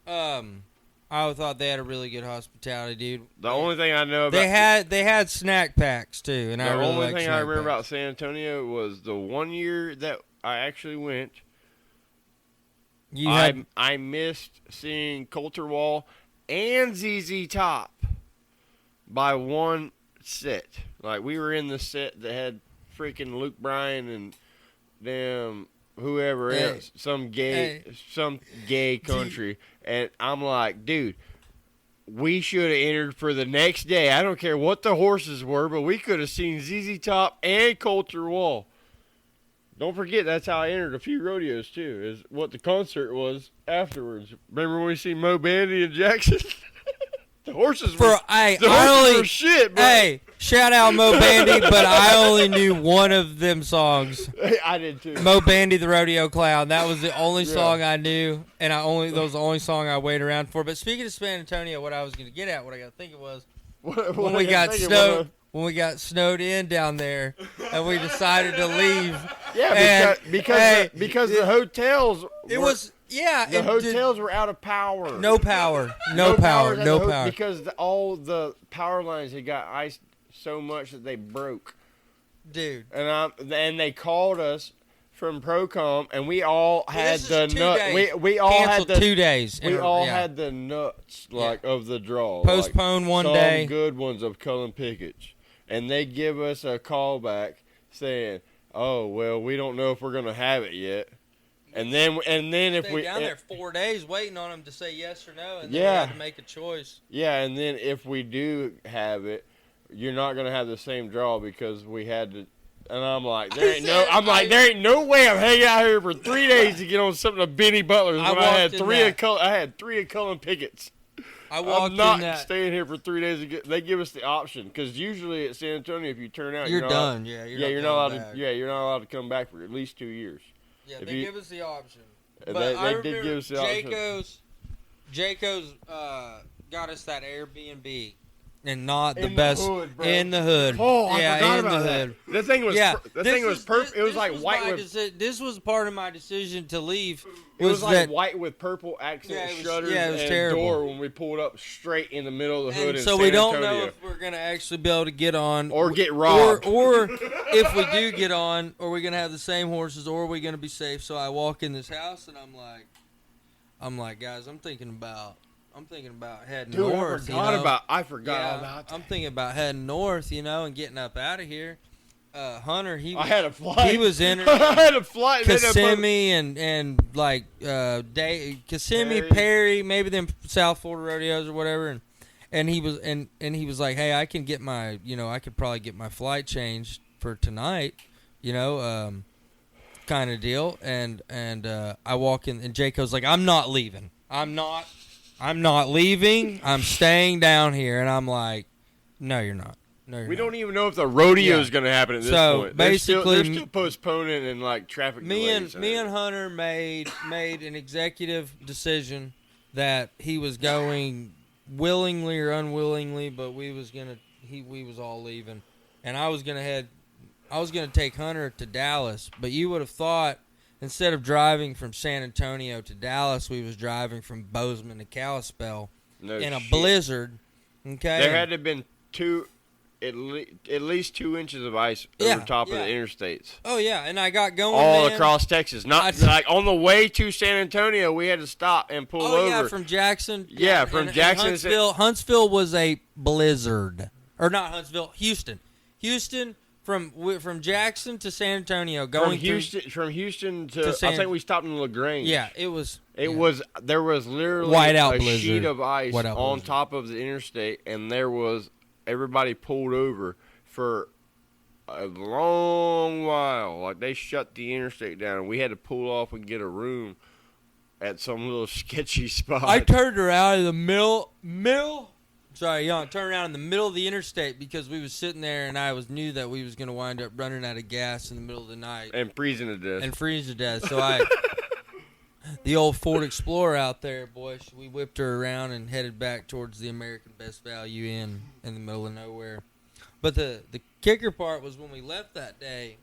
I thought they had a really good hospitality, dude. The only thing I know about... They had snack packs, too, and I really liked snack packs. The only thing I remember about San Antonio was the one year that I actually went. I missed seeing Coulter Wall and ZZ Top by one set. Like, we were in the set that had freaking Luke Bryan and them whoever else, some gay country, and I'm like, dude, we should have entered for the next day. I don't care what the horses were, but we could have seen ZZ Top and Coulter Wall. Don't forget, that's how I entered a few rodeos too. Is what the concert was afterwards. Remember when we see Mo Bandy and Jackson? The horses were shit. Bro. Hey, shout out Mo Bandy, but I only knew one of them songs. I did too. Mo Bandy, the Rodeo Clown. That was the only song I knew, and that was the only song I waited around for. But speaking of San Antonio, what I was going to get at, what I got to think it was, when we got snowed in down there, and we decided to leave. Yeah, because the hotels. The hotels were out of power. No power. Because all the power lines had got iced so much that they broke. Dude. And they called us from Procom, and we all had the nuts. We all canceled had 2 days. We all had the nuts of the draw. Postponed one day. Some good ones of Cullen Pickett. And they give us a call back saying, "Oh, well, we don't know if we're going to have it yet." And then if we down there 4 days waiting on them to say yes or no, and then we had to make a choice. Yeah, and then if we do have it, you're not gonna have the same draw because we had to. And I'm like, there ain't no way I'm hanging out here for 3 days to get on something of Benny Beutler's. I had three of Cullen Pickett's. I'm not staying here for 3 days. They give us the option because usually at San Antonio, if you turn out, you're done. You're not allowed to come back for at least 2 years. Yeah, they give us the option. But they did give us the option. Jayco's got us that Airbnb, and not the best in the hood. Oh, I forgot about that. The thing was perfect. It was like white with. This was part of my decision to leave. It was like white with purple accent shutters and terrible. Door when we pulled up straight in the middle of the hood. So we don't know if we're gonna actually be able to get on or get robbed, or if we do get on, are we gonna have the same horses, or are we gonna be safe? So I walk in this house and I'm like, guys, I'm thinking about heading north. I forgot about that. I'm thinking about heading north, and getting up out of here. Hunter, I had a flight. He was in I had a flight. Kissimmee and Kissimmee, Perry, maybe them South Florida rodeos or whatever, and he was like, hey, I can get my, I could probably get my flight changed for tonight, kind of deal, and I walk in, and Jayco's like, I'm not leaving. I'm not leaving. I'm staying down here, and I'm like, no, you're not. No, we don't even know if the rodeo is going to happen at this point. Basically, they're still postponing and traffic delays. Me and Hunter made an executive decision that he was going willingly or unwillingly, but we was all leaving, and I was gonna take Hunter to Dallas, but you would have thought instead of driving from San Antonio to Dallas, we was driving from Bozeman to Kalispell in a blizzard. Okay, there had to have been at least 2 inches of ice over top of the interstates. Oh yeah, and I got going all across Texas. Not on the way to San Antonio, we had to stop and pull over. Oh yeah, from Jackson. Yeah, from Jackson. Huntsville was a blizzard, or not Huntsville, Houston. From Jackson to San Antonio, from Houston to I think we stopped in LaGrange. Yeah, it was. There was literally whiteout a blizzard. sheet of ice on blizzard. top of the interstate, and everybody pulled over for a long while. They shut the interstate down, and we had to pull off and get a room at some little sketchy spot. I turned around in the middle. Sorry, turned around in the middle of the interstate because we was sitting there, and I knew that we was going to wind up running out of gas in the middle of the night and freezing to death. So the old Ford Explorer out there, boy, we whipped her around and headed back towards the American Best Value Inn in the middle of nowhere. But the kicker part was when we left that day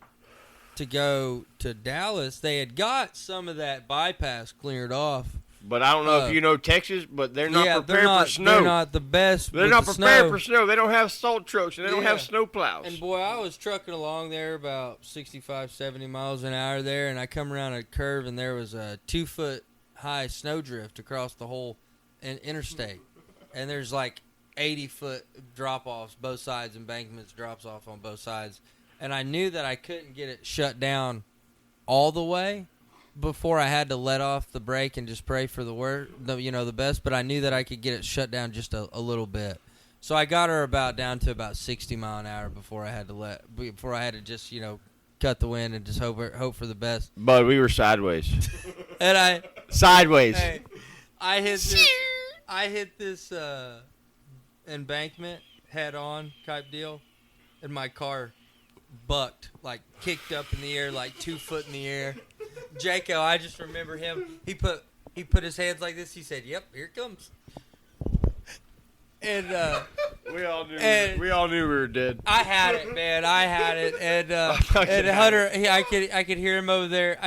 to go to Dallas, they had got some of that bypass cleared off. But I don't know if you know Texas, but they're not prepared for snow. They're not the best. They're not prepared for snow. They don't have salt trucks, and they don't have snow plows. And, boy, I was trucking along there about 65, 70 miles an hour there, and I come around a curve, and there was a 2-foot-high snowdrift across the whole interstate. And there's 80-foot drop-offs, both sides, embankments drops off on both sides. And I knew that I couldn't get it shut down all the way before I had to let off the brake and just pray for the best, but I knew that I could get it shut down just a little bit. So I got her down to about 60 mile an hour before I had to just cut the wind and just hope for the best. But we were sideways. And Sideways. I hit this embankment head on type deal, and my car bucked, like kicked up in the air, like 2 foot in the air. Jaco, I just remember him. He put his hands like this. He said, "Yep, here it comes." And we all knew we were dead. I had it, man. I had it, and Hunter, I could hear him over there.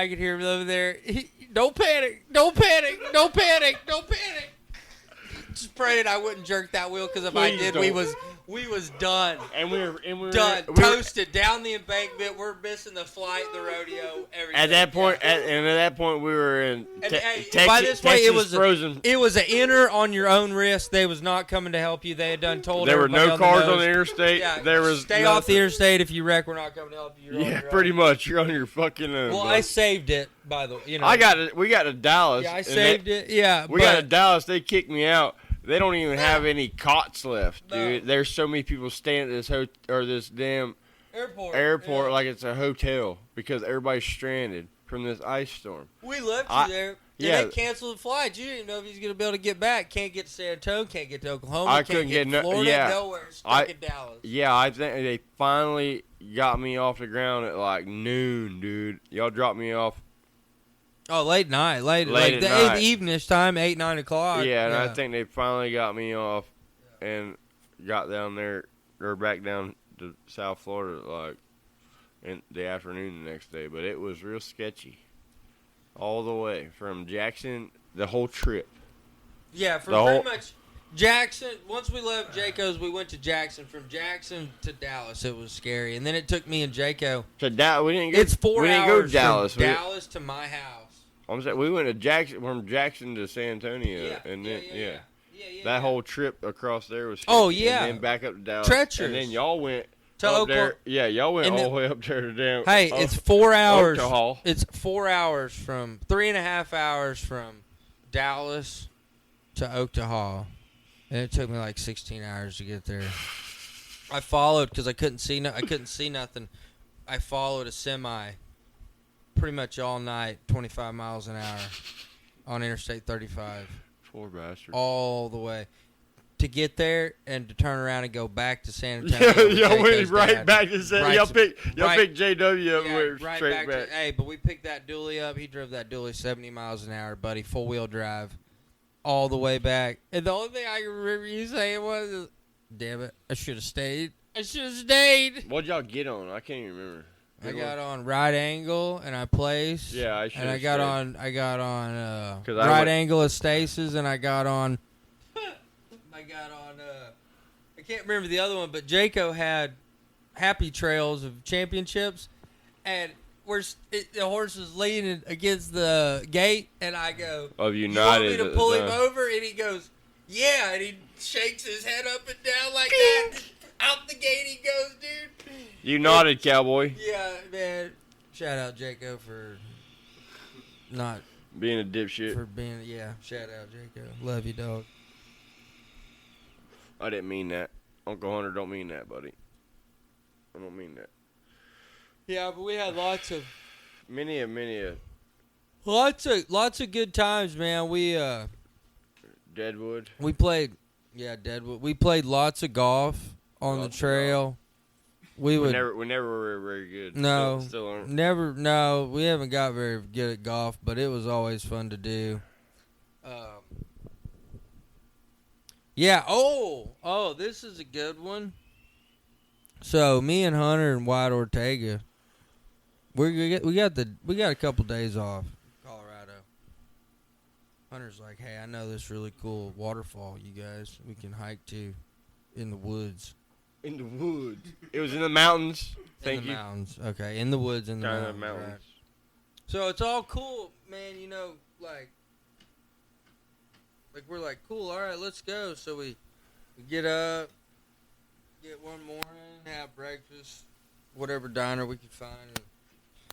Don't panic! Don't panic! Don't panic! Don't panic! Just praying I wouldn't jerk that wheel, because if I did, we was done. And we were done. Toasted down the embankment. We're missing the flight, the rodeo, everything. At that point, we were in Texas. By this way, it was frozen. It was an enter on your own risk. They was not coming to help you. They had done told. There were no cars on the interstate. Yeah, there was stay off the interstate. If you wreck, we're not coming to help you. Yeah, pretty much. You're on your fucking own. Well, I saved it, by the way. You know, we got to Dallas. Yeah, I saved it. Yeah, we got to Dallas. They kicked me out. They don't even have any cots left, dude. No. There's so many people staying at this damn airport like it's a hotel because everybody's stranded from this ice storm. We left you there. Yeah. They canceled the flight. You didn't know if he was going to be able to get back. Can't get to San Antonio. Can't get to Oklahoma. I can't couldn't get to Florida. yeah. Nowhere. Stuck in Dallas. Yeah, I think they finally got me off the ground at like noon, dude. Y'all dropped me off. Oh, late night. Late like at the night. The evening time, 8, 9 o'clock. Yeah, and I think they finally got me off and got down there, or back down to South Florida, like, in the afternoon the next day. But it was real sketchy all the way from Jackson, the whole trip. Yeah, pretty much Jackson. Once we left Jaco's, we went to Jackson. From Jackson to Dallas, it was scary. And then it took me and Jaco. To Dallas, we didn't go. It's 4 hours. We didn't go to Dallas. From Dallas to my house. I'm saying we went to Jackson, from Jackson to San Antonio, and then that whole trip across there was. Oh yeah. And then back up to Dallas. Treacherous. And then y'all went to up Oklahoma. there. Yeah, y'all went all the way up there to damn. Hey, it's 4 hours. Oklahoma. It's 4 hours from 3.5 hours from Dallas to Oklahoma, and it took me like 16 hours to get there. I followed because I couldn't see nothing. I followed a semi pretty much all night, 25 miles an hour on Interstate 35. Poor bastard. All the way to get there and to turn around and go back to San Antonio. Y'all went right back to San. Y'all picked JW up and went right straight back. Hey, but we picked that dually up. He drove that dually 70 miles an hour, buddy, 4-wheel drive, all the way back. And the only thing I can remember you saying was, "Damn it, I should have stayed. I should have stayed." What'd y'all get on? I can't even remember. I got on right angle and I placed. Yeah, I should. And I got on right angle of stasis, and I got on. I can't remember the other one, but Jaco had Happy Trails of Championships, and the horse was leaning against the gate, and I go, "Of United, United, you want me to pull him over?" And he goes, "Yeah," and he shakes his head up and down like that. Out the gate he goes, dude. You nodded, cowboy. Yeah, man. Shout out Jaco for not being a dipshit. Shout out Jaco. Love you, dog. I didn't mean that. Uncle Hunter don't mean that, buddy. I don't mean that. Yeah, but we had lots of lots of good times, man. We Deadwood. We played Deadwood. We played lots of golf on the trail. We never were very good. No, still aren't. Never. No, we haven't got very good at golf, but it was always fun to do. Yeah. Oh, this is a good one. So me and Hunter and White Ortega, we got a couple days off. Colorado. Hunter's like, "Hey, I know this really cool waterfall, you guys. We can hike to, in the woods." In the woods. It was in the mountains. Thank you. In the mountains. Okay, in the woods, in the mountains. Right. So it's all cool, man. You know, like we're like, cool. All right, let's go. So we get up, get one morning, have breakfast, whatever diner we could find, and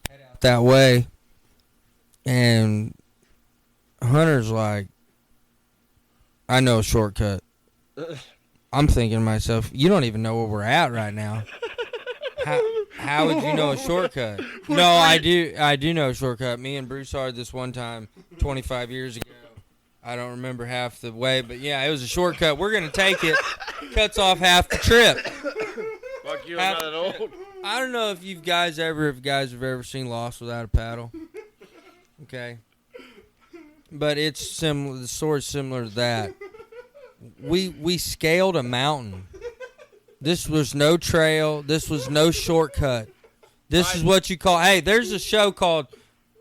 head out that way. And Hunter's like, "I know a shortcut." I'm thinking to myself, you don't even know where we're at right now. How would you know a shortcut? No, I do know a shortcut. Me and Bruce Hard this one time 25 years ago. I don't remember half the way, but yeah, it was a shortcut. We're gonna take it. Cuts off half the trip. Fuck you, I'm not that old. I don't know if you guys have ever seen Lost Without a Paddle. Okay. But it's similar. The story's similar to that. We scaled a mountain. This was no trail. This was no shortcut. This is what you call. Hey, there's a show called.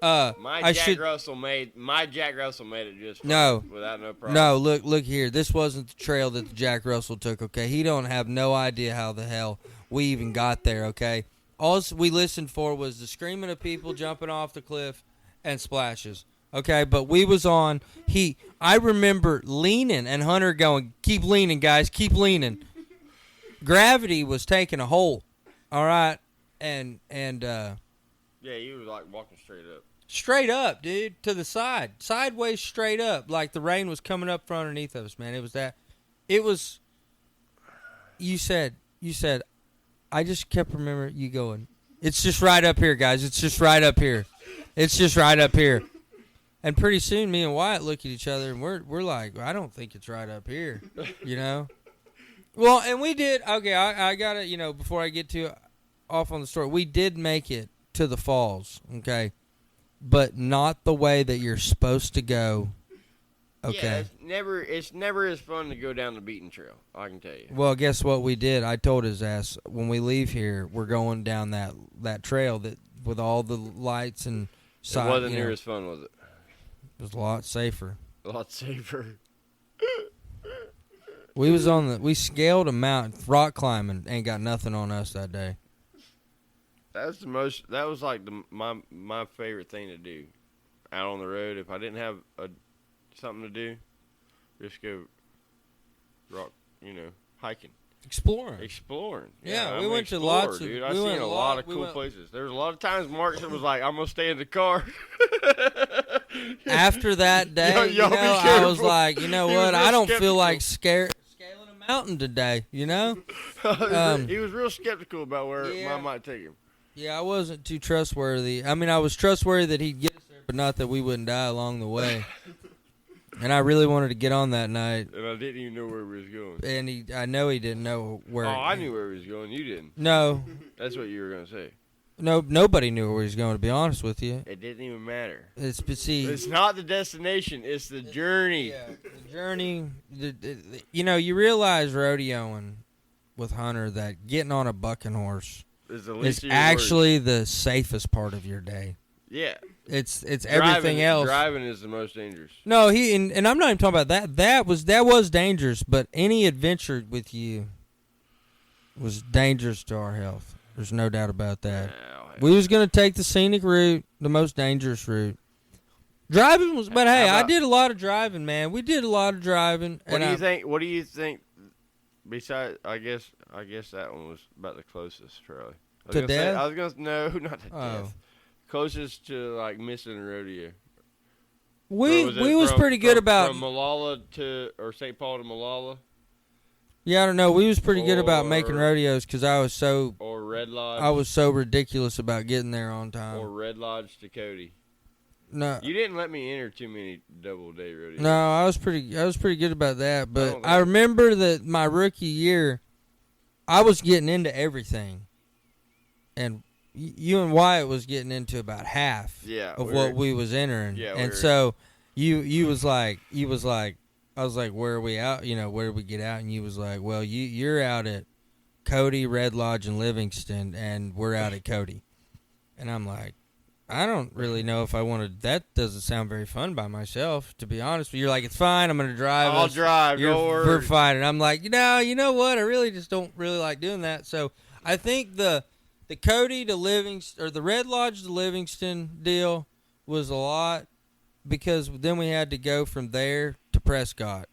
My Jack Russell made it just fine, without no problem. No, look here. This wasn't the trail that the Jack Russell took. Okay, he don't have no idea how the hell we even got there. Okay, all we listened for was the screaming of people jumping off the cliff and splashes. Okay, but we was on. I remember leaning and Hunter going, "Keep leaning, guys, keep leaning." Gravity was taking a hold. All right, and yeah, you was like walking straight up. Straight up, dude, to the side. Sideways straight up, like the rain was coming up from underneath of us, man. It was that. It was, you said, I just kept remembering you going, it's just right up here, guys. It's just right up here. It's just right up here. And pretty soon, me and Wyatt look at each other, and we're like, I don't think it's right up here, you know? Well, and we did, okay, I got to, before I get to off on the story, we did make it to the falls, okay? But not the way that you're supposed to go. Okay. Yeah, it's never as fun to go down the beaten trail, I can tell you. Well, guess what we did? I told his ass, when we leave here, we're going down that trail that with all the lights and it wasn't near as fun, was it? It was a lot safer. A lot safer. We scaled a mountain, rock climbing, ain't got nothing on us that day. That was like my favorite thing to do out on the road. If I didn't have something to do, just go rock, hiking. Exploring. Yeah, we went to lots of. Dude, I seen a lot of cool places. There was a lot of times Mark was like, "I'm gonna stay in the car." After that day, I was like, you know what? I don't feel like scaling a mountain today. You know. He was real skeptical about where I might take him. Yeah, I wasn't too trustworthy. I mean, I was trustworthy that he'd get us there, but not that we wouldn't die along the way. And I really wanted to get on that night. And I didn't even know where we was going. And I know he didn't know where. Oh, I knew where he was going. You didn't. No. That's what you were gonna say. No, nobody knew where he was going. To be honest with you, it didn't even matter. It's not the destination. It's the journey. Yeah, the journey. You realize rodeoing with Hunter that getting on a bucking horse is actually the safest part of your day. Yeah. It's everything else. Driving is the most dangerous. No, and I'm not even talking about that. That was dangerous, but any adventure with you was dangerous to our health. There's no doubt about that. We was gonna take the scenic route, the most dangerous route. Driving was, but hey, I did a lot of driving, man. We did a lot of driving. What do you think? Besides, I guess that one was about the closest, Charlie. To death? No, not to death. Closest to like missing a rodeo. We was pretty good about from Malala or St. Paul to Malala. Yeah, I don't know. We was pretty good about making rodeos because I was so or Red Lodge. I was so ridiculous about getting there on time. Or Red Lodge to Cody. No, you didn't let me enter too many double day rodeos. No, I was pretty good about that. But I remember that my rookie year, I was getting into everything, and you and Wyatt was getting into about half of what we was entering. Yeah, and so you was like I was like, where are we out? Where did we get out? And you was like, well, you're out at Cody, Red Lodge, and Livingston, and we're out at Cody. And I'm like, I don't really know if I wanted. That doesn't sound very fun by myself, to be honest. But you're like, it's fine. I'm going to drive. I'll drive. We're fine. And I'm like, you know what? I really just don't really like doing that. So I think the Cody to Livingston, or the Red Lodge to Livingston deal was a lot, because then we had to go from there to Prescott,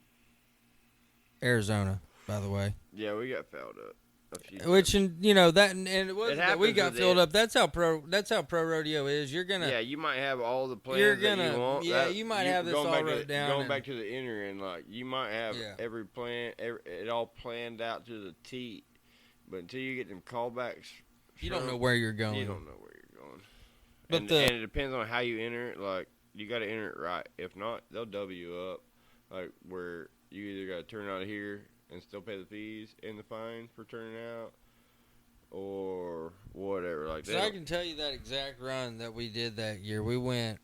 Arizona, by the way. Yeah, we got filled up. Which, and it wasn't that we got filled up. That's how pro rodeo is. You're gonna. Yeah, you might have all the plans that you want. Yeah, you might have this all wrote down. Going back to the inner end, like you might have every plan, it all planned out to the T. But until you get them callbacks You don't know where you're going. You don't know where you're going. But And it depends on how you enter it. Like, you got to enter it right. If not, they'll double you up. Like, where you either got to turn out of here and still pay the fees and the fine for turning out, or whatever. Like, so I can tell you that exact run that we did that year. We went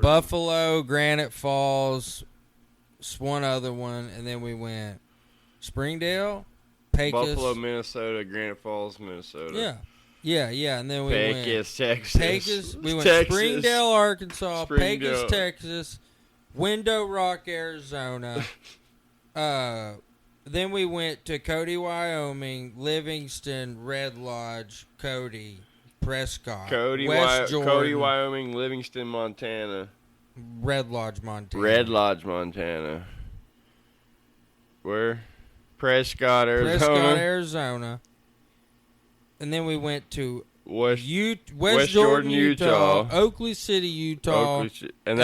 Buffalo, Granite Falls, one other one, and then we went Springdale, Pecos. Buffalo, Minnesota, Granite Falls, Minnesota. Yeah, and then we Pecos, went Texas. We went Texas. Springdale, Arkansas, Springdale. Pecos, Texas, Window Rock, Arizona. Then we went to Cody, Wyoming, Livingston, Red Lodge, Cody, Prescott, West Jordan, Cody, Wyoming, Livingston, Montana. Red Lodge, Montana. Red Lodge, Montana. Where? Prescott, Arizona. And then we went to West Jordan, Utah, Oakley City, Utah. And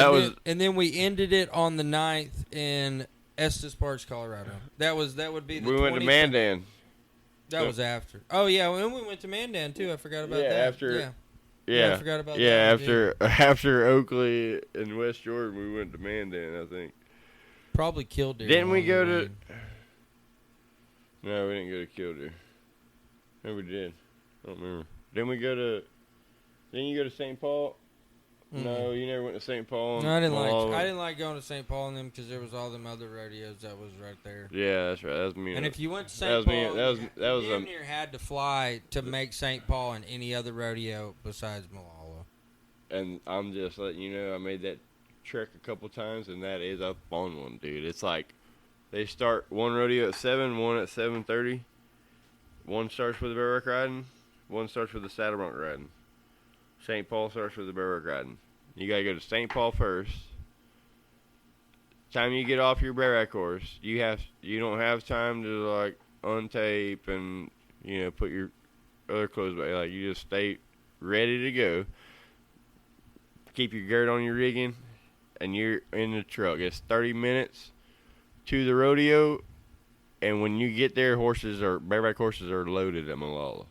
then we ended it on the 9th in Estes Parks, Colorado. That would be the We went to Mandan. That was after. Oh yeah, and we went to Mandan too. I forgot about that. After. Yeah, I forgot about that. Yeah, after Oakley and West Jordan, we went to Mandan, I think. Probably Killdeer. Didn't we go to? No, we didn't go to Killdeer. No, we did. I don't remember. Didn't you go to St. Paul? Mm-hmm. No, you never went to St. Paul. No, I didn't like going to St. Paul and them because there was all them other rodeos that was right there. Yeah, that's right. That was me. And if you went to St. Paul, that was damn near had to fly to make St. Paul and any other rodeo besides Malala. And I'm just letting you know, I made that trek a couple times, and that is a fun one, dude. It's like they start one rodeo at 7, one at 7:30. One starts with the barrack riding, one starts with the saddle bronc riding. St. Paul starts with the barrack riding. You gotta go to St. Paul first. Time you get off your barrack horse, you don't have time to like untape and put your other clothes back. Like, you just stay ready to go. Keep your gird on your rigging, and you're in the truck. It's 30 minutes to the rodeo, and when you get there, bareback horses are loaded at Malala.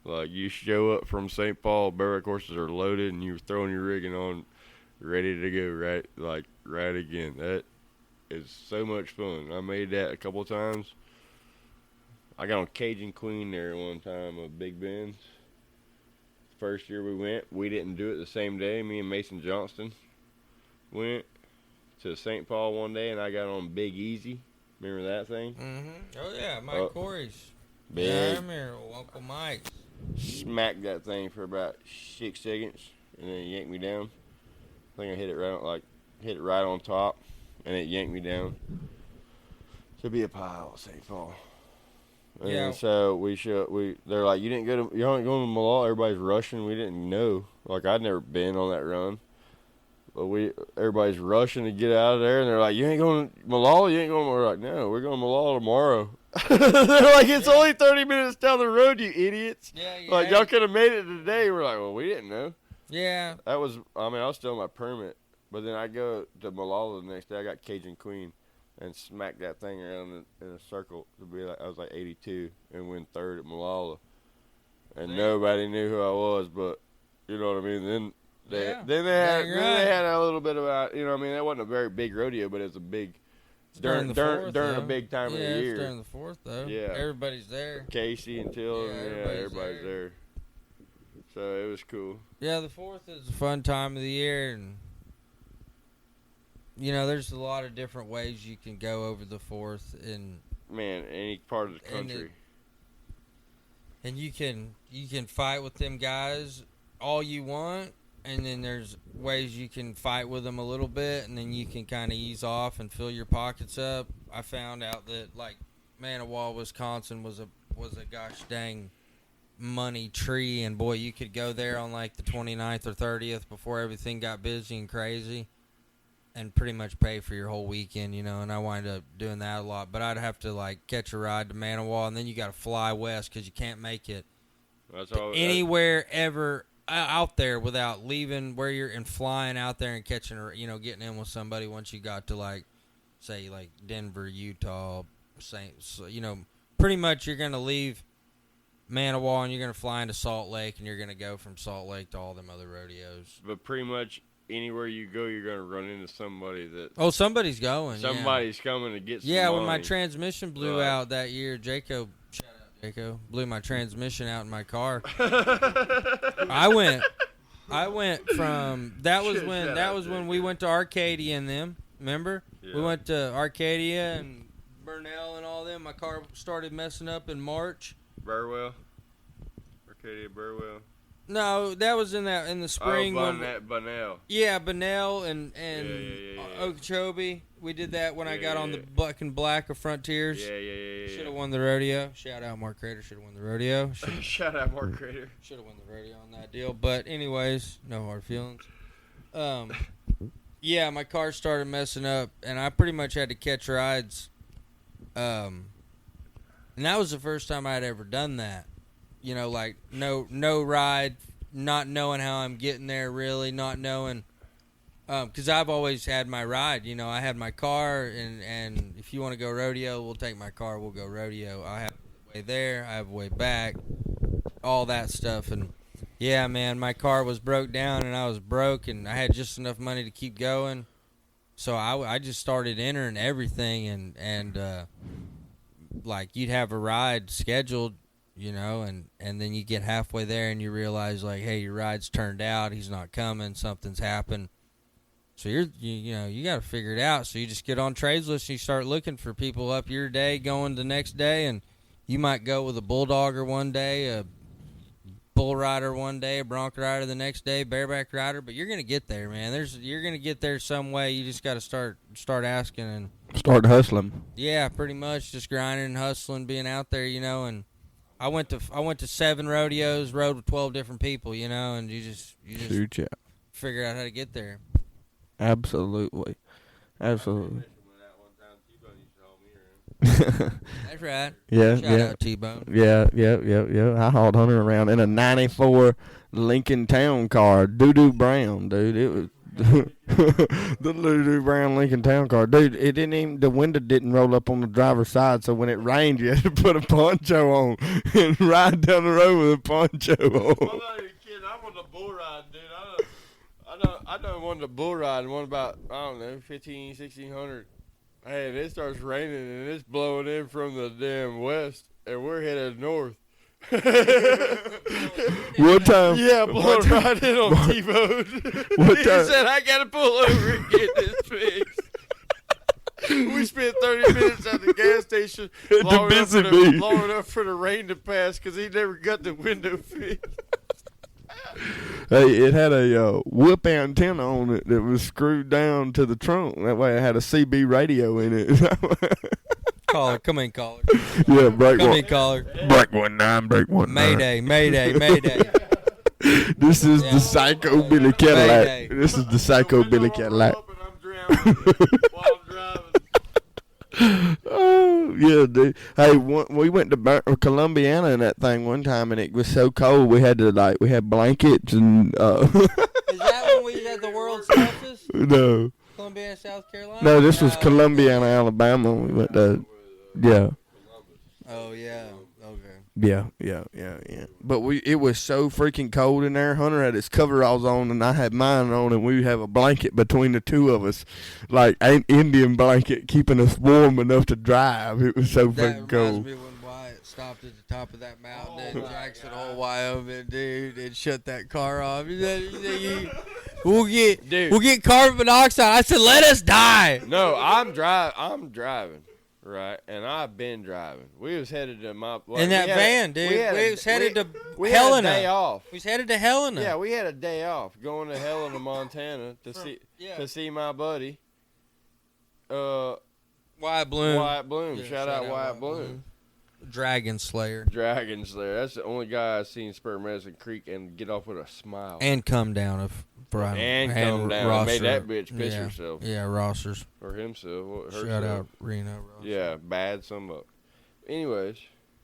Like, you show up from St. Paul, bareback horses are loaded, and you're throwing your rigging on, ready to go right again. That is so much fun. I made that a couple times. I got on Cajun Queen there one time of Big Ben's. First year we went, we didn't do it the same day. Me and Mason Johnston went to St. Paul one day, and I got on Big Easy. Remember that thing? Mm-hmm. Oh, yeah, Mike Corey's. Big. Yeah, I remember Uncle Mike. Smacked that thing for about 6 seconds, and then it yanked me down. I think I hit it right on top, and it yanked me down. To be a pile at St. Paul. And yeah. So they're like, you aren't going to Malala. Everybody's rushing. We didn't know. Like, I'd never been on that run. But everybody's rushing to get out of there, and they're like, you ain't going to Malala? You ain't going to Malala? We're like, no, we're going to Malala tomorrow. They're like, it's only 30 minutes down the road, you idiots. Yeah. Like, y'all could have made it today. We're like, well, we didn't know. Yeah. I was still on my permit. But then I go to Malala the next day. I got Cajun Queen and smacked that thing around in a circle to be like, I was like 82 and win third at Malala. And nobody knew who I was, but you know what I mean? Then they had a little bit about, that wasn't a very big rodeo, but it's a big, during a big time of the year. It's during the 4th, though. Yeah. Everybody's there. Casey and Till, everybody's there. So it was cool. Yeah, the 4th is a fun time of the year, and there's a lot of different ways you can go over the 4th, and any part of the country. And you can fight with them guys all you want, and then there's ways you can fight with them a little bit, and then you can kind of ease off and fill your pockets up. I found out that, like, Manawa, Wisconsin was a gosh dang money tree, and boy, you could go there on like the 29th or 30th before everything got busy and crazy and pretty much pay for your whole weekend, and I wind up doing that a lot. But I'd have to like catch a ride to Manawa, and then you got to fly west because you can't make it anywhere ever out there without leaving where you're and flying out there and catching, getting in with somebody once you got to like, say, like Denver, Utah, pretty much you're going to leave Manawa, and you're going to fly into Salt Lake, and you're going to go from Salt Lake to all them other rodeos. But pretty much anywhere you go, you're going to run into somebody that... Oh, somebody's going. Somebody's coming to get some Yeah, money. when my transmission blew out that year, Jaco, shout out Jaco, blew my transmission out in my car. I went from... That was when we went to Arcadia and them, remember? Yeah. We went to Arcadia and Burnell and all them. My car started messing up in March. Burwell? Arcadia, Burwell? No, that was in the spring. Bunnell. Yeah, Bunnell and Okeechobee. We did that when I got on the Buck and Black of Frontiers. Yeah. Should have won the rodeo. Shout out Mark Kreder. Should have won the rodeo. Shout out Mark Kreder. Should have won the rodeo on that deal. But anyways, no hard feelings. Yeah, my car started messing up, and I pretty much had to catch rides. And that was the first time I'd ever done that. You know, like no ride, not knowing how I'm getting there, really, not knowing. Because I've always had my ride. You know, I had my car, and if you want to go rodeo, we'll take my car, we'll go rodeo. I have a way there, I have a way back, all that stuff. And, yeah, man, my car was broke down, and I was broke, and I had just enough money to keep going. So I just started entering everything, and like, you'd have a ride scheduled, you know, and then you get halfway there, and you realize, like, hey, your ride's turned out, he's not coming, something's happened. So you got to figure it out. So you just get on trades list and you start looking for people up your day, going the next day, and you might go with a bulldogger one day, a bull rider one day, a bronc rider the next day, bareback rider. But you're gonna get there, man. You're gonna get there some way. You just got to start asking and start hustling. Yeah, pretty much just grinding and hustling, being out there, you know. And I went to 7 rodeos, rode with 12 different people, you know, and you just figure out how to get there. Absolutely. That's right. Yeah, Shout out T-Bone. Yeah. I hauled Hunter around in a 94 Lincoln Town car, doo-doo brown, dude. It was the doo-doo brown Lincoln Town car. Dude, the window didn't roll up on the driver's side, so when it rained, you had to put a poncho on and ride down the road with a poncho on. I'm not even kidding. I'm on the bull ride, dude. I done won the bull ride and won about, I don't know, 1,600. Hey, and it starts raining and it's blowing in from the damn west, and we're headed north. What time? Yeah, blowing right in on T-Bone. What He time? said, I got to pull over and get this fixed. We spent 30 minutes at the gas station long enough for the rain to pass because he never got the window fixed. Hey, it had a whoop antenna on it that was screwed down to the trunk. That way it had a CB radio in it. Caller, come in, caller. Yeah, break come one. in, caller. Break 19, break 19. Mayday. This is the Psycho Billy Cadillac. Mayday. This is the Psycho Billy Cadillac. While I'm driving. Oh, yeah, dude. Hey, we went to Columbiana in that thing one time, and it was so cold we had blankets and. Is that when we had the world's toughest? No. Columbiana, South Carolina? No, this was Columbiana, Alabama. We went to, yeah. Oh, yeah. Okay. Yeah. But it was so freaking cold in there. Hunter had his coveralls on, and I had mine on, and we have a blanket between the two of us, like an Indian blanket, keeping us warm enough to drive. It was so freaking cold. That reminds me when Wyatt stopped at the top of that mountain in Jackson Hole, Wyoming, dude, and shut that car off. We'll get carbon monoxide. I said, let us die. No, I'm driving. Right, and I've been driving. We was headed to my... in that van, dude. We was headed to we Helena. Had a day off. We was headed to Helena. Yeah, we had a day off going to Helena, Montana to see my buddy. Wyatt Bloom. Yeah, shout out Wyatt Bloom. Dragon Slayer. That's the only guy I've seen spur Medicine Creek and get off with a smile. And come down and come down. Rosser. Made that bitch piss herself. Yeah, Rossers. Or himself. Shout out Reno. Rosser. Yeah, bad some up. Anyways,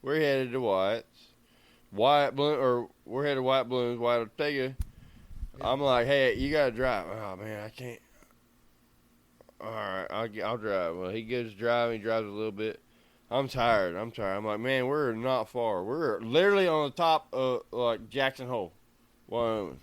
we're headed to Wyatt's. We're headed to Wyatt Bloom's. Wyatt will take you. I'm like, hey, you gotta drive. Oh man, I can't. All right, I'll drive. Well, he goes driving. He drives a little bit. I'm tired. I'm like, man, we're not far. We're literally on the top of like Jackson Hole, Wyoming.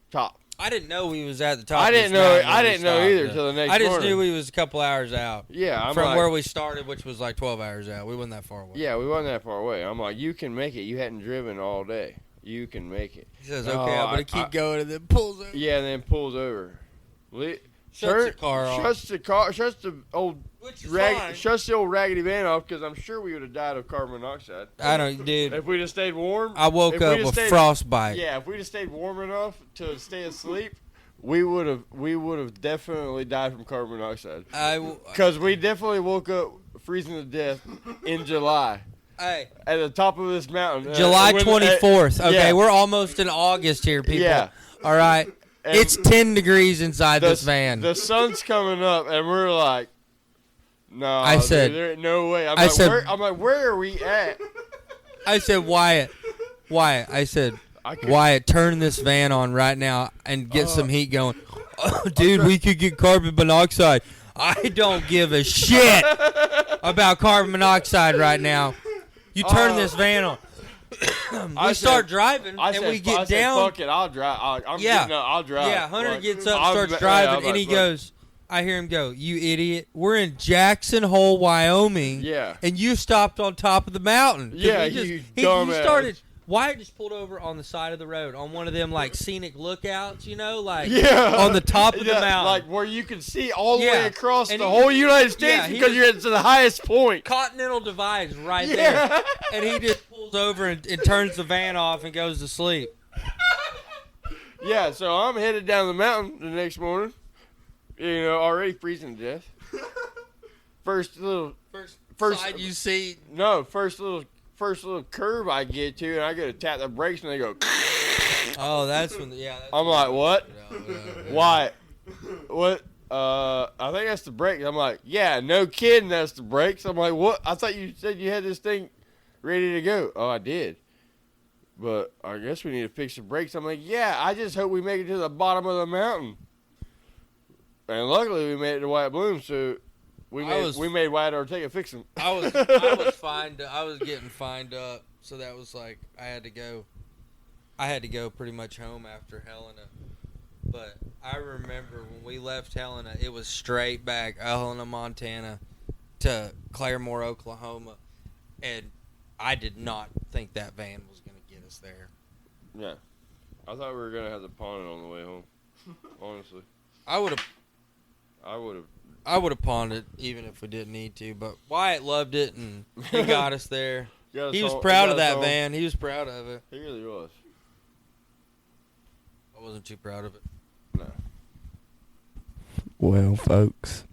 Top. I didn't know we was at the top. I of this didn't know. mountain when I we didn't know stopped, either though. till the next I just morning. knew we was a couple hours out. Yeah, I'm from like, where we started, which was like 12 hours out. We wasn't that far away. Yeah, we wasn't that far away. I'm like, you can make it. You hadn't driven all day. You can make it. He says, No, "Okay, I'm gonna keep going," and then pulls over. Yeah, and then pulls over. Shuts the car off. Shuts the old Which is fine. shuts the old raggedy van off because I'm sure we would have died of carbon monoxide. I don't, dude. If we'd have stayed warm. I woke up with frostbite. Yeah, if we'd have stayed warm enough to stay asleep, we would have definitely died from carbon monoxide. Because we definitely woke up freezing to death in July. Hey, at the top of this mountain. July 24th. Okay, yeah. we're almost in August here, people. Yeah. All right. And it's 10 degrees inside this van. The sun's coming up, and we're like, no. I said, there ain't no way. I'm like, where are we at? I said, Wyatt. I said, Wyatt, turn this van on right now and get some heat going. Oh, dude, we could get carbon monoxide. I don't give a shit about carbon monoxide right now. You turn this van on. We start driving, and we get down. Fuck it, I'll drive. I'll drive. Yeah, Hunter gets up, starts driving, and he goes, I hear him go, "You idiot. We're in Jackson Hole, Wyoming, and you stopped on top of the mountain." Yeah, you dumbass. Wyatt just pulled over on the side of the road on one of them, like, scenic lookouts, you know, like, on the top of the mountain. Like, where you can see all the way across the whole United States because you're at the highest point. Continental Divide's right there. And he just pulls over and turns the van off and goes to sleep. Yeah, so I'm headed down the mountain the next morning, you know, already freezing to death. First side you see. No, first little curve I get to, and I go to tap the brakes, and they go. Oh, that's when. I'm like, what? Why? What? I think that's the brakes. I'm like, yeah, no kidding, that's the brakes. I'm like, what? I thought you said you had this thing ready to go. Oh, I did. But I guess we need to fix the brakes. I'm like, yeah, I just hope we make it to the bottom of the mountain. And luckily, we made it to White Bloom, so. We made Wyatt Ortega fix him. I was fined. I was getting fined up, so that was like I had to go. I had to go pretty much home after Helena. But I remember when we left Helena, it was straight back Helena, Montana, to Claremore, Oklahoma, and I did not think that van was going to get us there. Yeah, I thought we were going to have to pawn it on the way home. Honestly, I would have pawned it even if we didn't need to, but Wyatt loved it, and he got us there. He was proud of that van. He was proud of it. He really was. I wasn't too proud of it. No. Well, folks.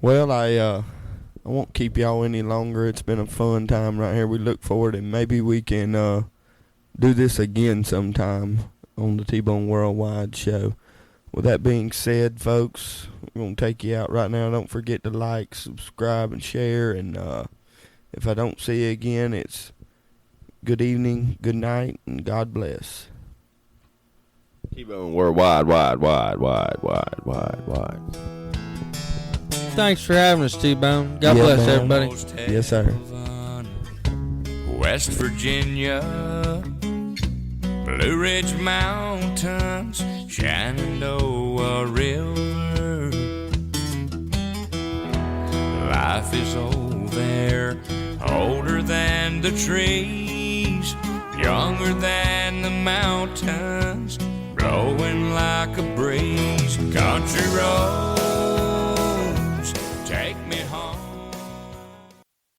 Well, I won't keep y'all any longer. It's been a fun time right here. We look forward, and maybe we can do this again sometime on the T-Bone Worldwide show. With that being said, folks, we're going to take you out right now. Don't forget to like, subscribe, and share. And if I don't see you again, it's good evening, good night, and God bless. T-Bone Worldwide, wide. Thanks for having us, T-Bone. God bless everybody. Yes, sir. West Virginia, Blue Ridge Mountains, Shenandoah River. Life is old there, older than the trees, younger than the mountains, blowing like a breeze. Country road